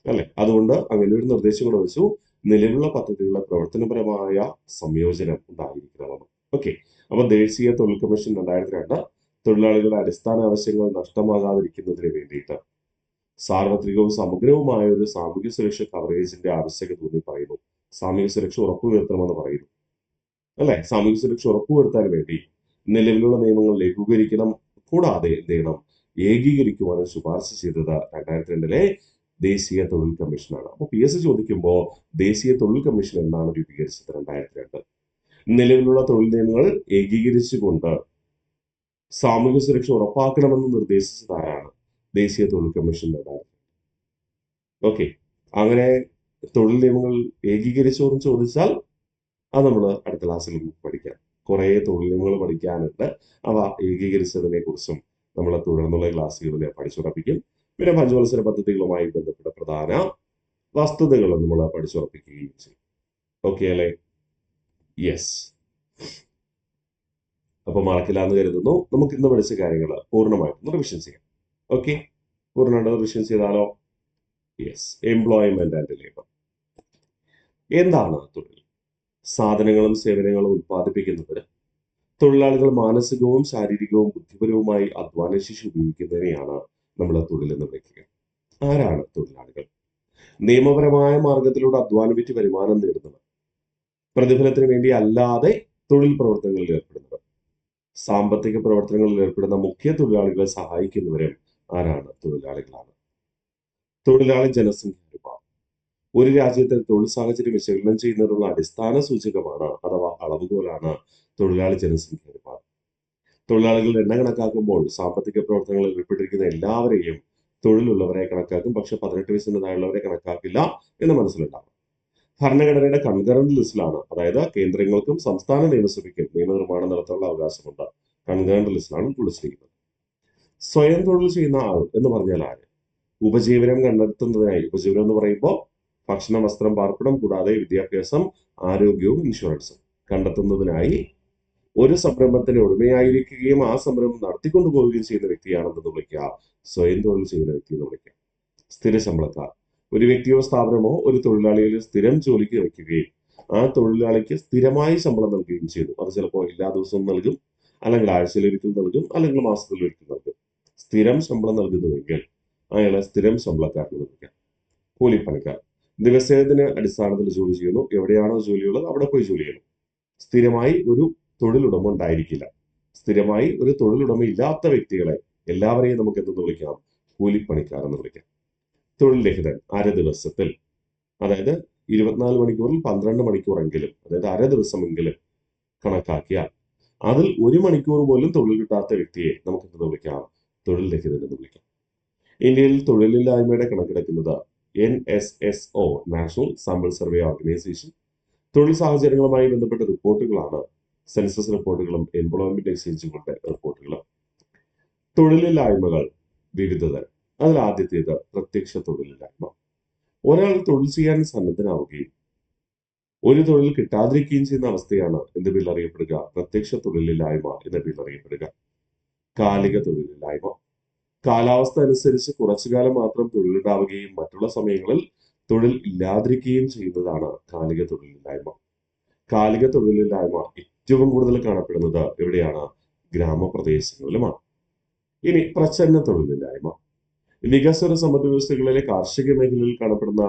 അല്ലെ. അതുകൊണ്ട് അങ്ങനെ ഒരു നിർദ്ദേശം കൂടെ വെച്ചു. നിലവിലുള്ള പദ്ധതികളുടെ പ്രവർത്തനപരമായ സംയോജനം ഉണ്ടായിരിക്കണം. ഓക്കെ. അപ്പൊ ദേശീയ തൊഴിൽ കമ്മീഷൻ 2002 തൊഴിലാളികളുടെ അടിസ്ഥാന ആവശ്യങ്ങൾ നഷ്ടമാകാതിരിക്കുന്നതിന് വേണ്ടിയിട്ട് സാർവത്രികവും സമഗ്രവുമായ ഒരു സാമൂഹ്യ സുരക്ഷ കവറേജിന്റെ ആവശ്യകത ഊന്നി പറയുന്നു. സാമൂഹ്യ സുരക്ഷ ഉറപ്പുവരുത്തണമെന്ന് പറയുന്നു അല്ലെ. സാമൂഹ്യ സുരക്ഷ ഉറപ്പുവരുത്താൻ വേണ്ടി നിലവിലുള്ള നിയമങ്ങൾ ലഘൂകരിക്കണം. കൂടാതെ എന്ത് ചെയ്യണം? ഏകീകരിക്കുവാനും ശുപാർശ ചെയ്തത് 2002-ലെ ദേശീയ തൊഴിൽ കമ്മീഷനാണ്. അപ്പൊ PSC ചോദിക്കുമ്പോൾ ദേശീയ തൊഴിൽ കമ്മീഷൻ എന്നാണ് രൂപീകരിച്ചത്? 2002. നിലവിലുള്ള തൊഴിൽ നിയമങ്ങൾ ഏകീകരിച്ചുകൊണ്ട് സാമൂഹ്യ സുരക്ഷ ഉറപ്പാക്കണമെന്ന് നിർദ്ദേശിച്ചതാരാണ്? ദേശീയ തൊഴിൽ കമ്മീഷൻ. ഓക്കെ. അങ്ങനെ തൊഴിൽ നിയമങ്ങൾ ഏകീകരിച്ചോന്ന് ചോദിച്ചാൽ അത് നമ്മൾ അടുത്ത ക്ലാസ്സിൽ പഠിക്കാം. കുറെ തൊഴിൽ നിയമങ്ങൾ പഠിക്കാനുണ്ട്. അവ ഏകീകരിച്ചതിനെ കുറിച്ചും നമ്മൾ തുടർന്നുള്ള ക്ലാസ്സുകളിൽ പഠിച്ചുറപ്പിക്കും. പിന്നെ പഞ്ചവത്സര പദ്ധതികളുമായി ബന്ധപ്പെട്ട പ്രധാന വസ്തുതകൾ നമ്മൾ പഠിച്ചുറപ്പിക്കുകയും ചെയ്യും. ഓക്കെ അല്ലേ? യെസ്. അപ്പൊ മറക്കില്ല എന്ന് കരുതുന്നു. നമുക്ക് ഇന്ന് പഠിച്ച കാര്യങ്ങൾ പൂർണ്ണമായിട്ടും റിവിഷൻ ചെയ്യാം. ഓക്കെ. പൂർണ്ണമായിട്ട് റിവിഷൻ ചെയ്താലോ? യെസ്. Employment and labour. എന്താണ് തൊഴിൽ? സാധനങ്ങളും സേവനങ്ങളും ഉത്പാദിപ്പിക്കുന്നതിന് തൊഴിലാളികൾ മാനസികവും ശാരീരികവും ബുദ്ധിപരവുമായി അധ്വാനശേഷി ഉപയോഗിക്കുന്നതിനെയാണ് നമ്മൾ തൊഴിൽ എന്ന് വിളിക്കുക. ആരാണ് തൊഴിലാളികൾ? നിയമപരമായ മാർഗത്തിലൂടെ അധ്വാനം വിറ്റ് വരുമാനം നേടുന്നവർ. പ്രതിഫലത്തിന് വേണ്ടി അല്ലാതെ തൊഴിൽ പ്രവർത്തനങ്ങളിൽ ഏർപ്പെടുന്നവർ. സാമ്പത്തിക പ്രവർത്തനങ്ങളിൽ ഏർപ്പെടുന്ന മുഖ്യ തൊഴിലാളികളെ സഹായിക്കുന്നവരും ആരാണ്? തൊഴിലാളികളാണ്. തൊഴിലാളി ജനസംഖ്യ അനുപാതം ഒരു രാജ്യത്തെ തൊഴിൽ സാഹചര്യം വിശകലനം ചെയ്യുന്നതിനുള്ള അടിസ്ഥാന സൂചകമാണ് അഥവാ അളവുകോലാണ് തൊഴിലാളി ജനസംഖ്യ അനുപാതം. തൊഴിലാളികളുടെ എണ്ണം കണക്കാക്കുമ്പോൾ സാമ്പത്തിക പ്രവർത്തനങ്ങളിൽ ഏർപ്പെട്ടിരിക്കുന്ന എല്ലാവരെയും തൊഴിലുള്ളവരെ കണക്കാക്കും, പക്ഷെ 18 വയസ്സിന് താഴെയുള്ളവരെ കണക്കാക്കില്ല എന്ന് മനസ്സിലുണ്ടാകും. ഭരണഘടനയുടെ കൺകറന്റ് ലിസ്റ്റിലാണ്, അതായത് കേന്ദ്രങ്ങൾക്കും സംസ്ഥാന നിയമസഭയ്ക്കും നിയമനിർമ്മാണം നടത്താനുള്ള അവകാശമുണ്ട്. കൺകറന്റ് ലിസ്റ്റിലാണ് ഉൾപ്പെടുത്തിയിരിക്കുന്നത്. സ്വയം തൊഴിൽ ചെയ്യുന്ന ആൾ എന്ന് പറഞ്ഞാൽ ആര്? ഉപജീവനം കണ്ടെത്തുന്നതിനായി, ഉപജീവനം എന്ന് പറയുമ്പോൾ ഭക്ഷണം, വസ്ത്രം, പാർപ്പിടം കൂടാതെ വിദ്യാഭ്യാസം, ആരോഗ്യവും ഇൻഷുറൻസും കണ്ടെത്തുന്നതിനായി ഒരു സംരംഭത്തിന് ഉടമയായിരിക്കുകയും ആ സംരംഭം നടത്തിക്കൊണ്ടു പോവുകയും ചെയ്യുന്ന വ്യക്തിയാണെന്ന് വിളിക്കുക സ്വയം തൊഴിൽ ചെയ്യുന്ന വ്യക്തി എന്ന് വിളിക്കുക. സ്ഥിര ശമ്പളക്കാർ ഒരു വ്യക്തിയോ സ്ഥാപനമോ ഒരു തൊഴിലാളിയെ സ്ഥിരം ജോലിക്ക് വയ്ക്കുകയും ആ തൊഴിലാളിക്ക് സ്ഥിരമായി ശമ്പളം നൽകുകയും ചെയ്തു. അത് ചിലപ്പോൾ എല്ലാ ദിവസവും നൽകും, അല്ലെങ്കിൽ ആഴ്ചയിൽ ഒരിക്കൽ നൽകും, അല്ലെങ്കിൽ മാസത്തിൽ ഒരിക്കൽ നൽകും. സ്ഥിരം ശമ്പളം നൽകുന്നുവെങ്കിൽ അയാളെ സ്ഥിരം ശമ്പളക്കാരന് വിളിക്കാം. കൂലിപ്പണിക്കാർ ദിവസേന അടിസ്ഥാനത്തിൽ ജോലി ചെയ്യുന്നു. എവിടെയാണോ ജോലിയുള്ളത് അവിടെ പോയി ജോലി ചെയ്യുന്നു. സ്ഥിരമായി ഒരു തൊഴിലുടമ ഉണ്ടായിരിക്കില്ല. സ്ഥിരമായി ഒരു തൊഴിലുടമ ഇല്ലാത്ത വ്യക്തികളെ എല്ലാവരെയും നമുക്ക് എന്തെന്ന് വിളിക്കാം? കൂലിപ്പണിക്കാർ എന്ന് വിളിക്കാം. തൊഴിൽ രഹിതൻ അര ദിവസത്തിൽ, അതായത് 24 മണിക്കൂറിൽ 12 മണിക്കൂറെങ്കിലും, അതായത് അര ദിവസമെങ്കിലും കണക്കാക്കിയാൽ അതിൽ 1 മണിക്കൂർ പോലും തൊഴിൽ കിട്ടാത്ത വ്യക്തിയെ നമുക്ക് എന്തെന്ന് വിളിക്കാം? തൊഴിൽ രഹിതൻ എന്ന് വിളിക്കാം. ഇന്ത്യയിൽ തൊഴിലില്ലായ്മയുടെ കണക്കെടുക്കുന്നത് NSSO, national sample survey organisation. തൊഴിൽ സാഹചര്യങ്ങളുമായി ബന്ധപ്പെട്ട റിപ്പോർട്ടുകളാണ് സെൻസസ് റിപ്പോർട്ടുകളും എംപ്ലോയ്മെന്റ് എക്സ്ചേഞ്ചുകളുടെ റിപ്പോർട്ടുകളും. തൊഴിലില്ലായ്മകൾ വിവിധ തരം. അതിൽ ആദ്യത്തേത് പ്രത്യക്ഷ തൊഴിലില്ലായ്മ. ഒരാൾ തൊഴിൽ ചെയ്യാൻ സന്നദ്ധനാവുകയും ഒരു തൊഴിൽ കിട്ടാതിരിക്കുകയും ചെയ്യുന്ന അവസ്ഥയാണ് എന്ത് പേരിൽ അറിയപ്പെടുക? പ്രത്യക്ഷ തൊഴിലില്ലായ്മ എന്ന പേരിൽ അറിയപ്പെടുക. കാലിക തൊഴിലില്ലായ്മ കാലാവസ്ഥ അനുസരിച്ച് കുറച്ചു കാലം മാത്രം തൊഴിലുണ്ടാവുകയും മറ്റുള്ള സമയങ്ങളിൽ തൊഴിൽ ഇല്ലാതിരിക്കുകയും ചെയ്യുന്നതാണ് കാലിക തൊഴിലില്ലായ്മ. കാലിക തൊഴിലില്ലായ്മ ഏറ്റവും കൂടുതൽ കാണപ്പെടുന്നത് എവിടെയാണ്? ഗ്രാമപ്രദേശങ്ങളിലുമാണ്. ഇനി പ്രച്ഛന്ന തൊഴിലില്ലായ്മ വികസ്വര സമ്പദ് വ്യവസ്ഥകളിലെ കാർഷിക മേഖലയിൽ കാണപ്പെടുന്ന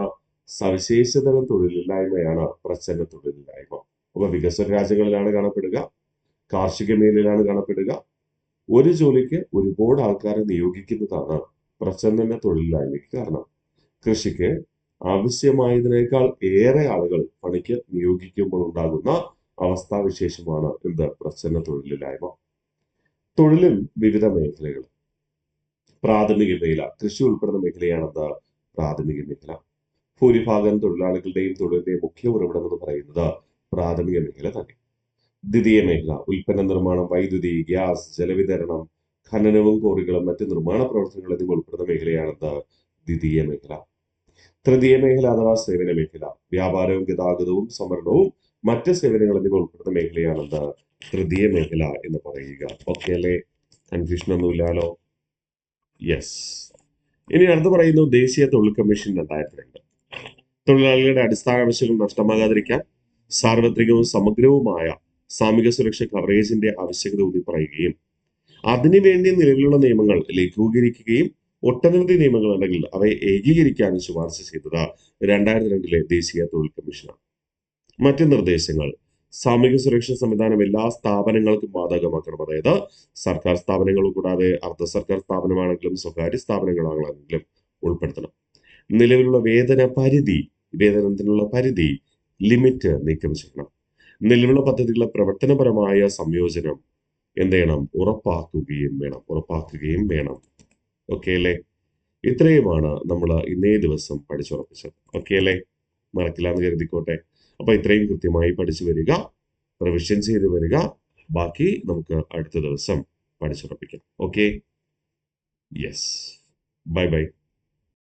സവിശേഷതരം തൊഴിലില്ലായ്മയാണ് പ്രച്ഛന്ന തൊഴിലില്ലായ്മ. അപ്പൊ വികസ്വര രാജ്യങ്ങളിലാണ് കാണപ്പെടുക, കാർഷിക മേഖലയിലാണ് കാണപ്പെടുക. ഒരു ജോലിക്ക് ഒരുപാട് ആൾക്കാരെ നിയോഗിക്കുന്നതാണ് പ്രച്ഛന്ന തൊഴിലില്ലായ്മയ്ക്ക് കാരണം. കൃഷിക്ക് ആവശ്യമായതിനേക്കാൾ ഏറെ ആളുകൾ പണിക്ക് നിയോഗിക്കുമ്പോൾ ഉണ്ടാകുന്ന അവസ്ഥാവിശേഷമാണ് എന്ത്? പ്രച്ഛന്ന തൊഴിലില്ലായ്മ. തൊഴിലും വിവിധ മേഖലകൾ. പ്രാഥമിക മേഖല, കൃഷി ഉൾപ്പെടുന്ന മേഖലയാണെന്ത്? പ്രാഥമിക മേഖല. ഭൂരിഭാഗം തൊഴിലാളികളുടെയും തൊഴിലിന്റെയും മുഖ്യ ഉറവിടം എന്ന് പറയുന്നത് പ്രാഥമിക മേഖല തന്നെ. ദ്വിതീയ മേഖല, ഉൽപ്പന്ന നിർമ്മാണം, വൈദ്യുതി, ഗ്യാസ്, ജലവിതരണം, ഖനനവും കോറികളും മറ്റ് നിർമ്മാണ പ്രവർത്തനങ്ങൾ എന്നിവ ഉൾപ്പെടുന്ന മേഖലയാണെന്ത്? ദ്വിതീയ മേഖല. തൃതീയ മേഖല അഥവാ സേവന മേഖല, വ്യാപാരവും ഗതാഗതവും സംവരണവും മറ്റ് സേവനങ്ങൾ എന്നിവ ഉൾപ്പെടുന്ന മേഖലയാണെന്ത്? തൃതീയ മേഖല എന്ന് പറയുക. ഓക്കെ അല്ലേ? കൺഫ്യൂഷൻ ഒന്നുമില്ലാലോ? യെസ്. ഇനി അടുത്ത് പറയുന്നു ദേശീയ തൊഴിൽ കമ്മീഷൻ 2002. തൊഴിലാളികളുടെ അടിസ്ഥാന ആവശ്യങ്ങൾ നഷ്ടമാകാതിരിക്കാൻ സാർവത്രികവും സമഗ്രവുമായ സാമൂഹിക സുരക്ഷ കവറേജിന്റെ ആവശ്യകത ഊന്നി പറയുകയും അതിനുവേണ്ടി നിലവിലുള്ള നിയമങ്ങൾ ലഘൂകരിക്കുകയും ഒട്ടനവധി നിയമങ്ങൾ ഉണ്ടെങ്കിൽ അവയെ ഏകീകരിക്കാനും ശുപാർശ ചെയ്തത് 2002 ദേശീയ തൊഴിൽ കമ്മീഷനാണ്. മറ്റ് നിർദ്ദേശങ്ങൾ: സാമൂഹിക സുരക്ഷാ സംവിധാനം എല്ലാ സ്ഥാപനങ്ങൾക്കും ബാധകമാക്കണം. അതായത് സർക്കാർ സ്ഥാപനങ്ങൾ കൂടാതെ അർദ്ധ സർക്കാർ സ്ഥാപനമാണെങ്കിലും സ്വകാര്യ സ്ഥാപനങ്ങളാണെങ്കിലും ഉൾപ്പെടുത്തണം. നിലവിലുള്ള വേതനത്തിനുള്ള പരിധി ലിമിറ്റ് നീക്കം ചെയ്യണം. നിലവിലുള്ള പദ്ധതികളുടെ പ്രവർത്തനപരമായ സംയോജനം എന്ത് ചെയ്യണം? ഉറപ്പാക്കുകയും വേണം. ഓക്കെ അല്ലേ? ഇത്രയുമാണ് നമ്മൾ ഇന്നേ ദിവസം പഠിച്ചുറപ്പിച്ചത്. ഓക്കെ അല്ലേ? മറക്കില്ല എന്ന് കരുതിക്കോട്ടെ. അപ്പൊ ഇത്രയും കൃത്യമായി പഠിച്ചു വരിക, റിവിഷൻ ചെയ്ത് വരിക. ബാക്കി നമുക്ക് അടുത്ത ദിവസം പഠിച്ചുറപ്പിക്കാം. ഓക്കെ? യെസ്. Bye bye.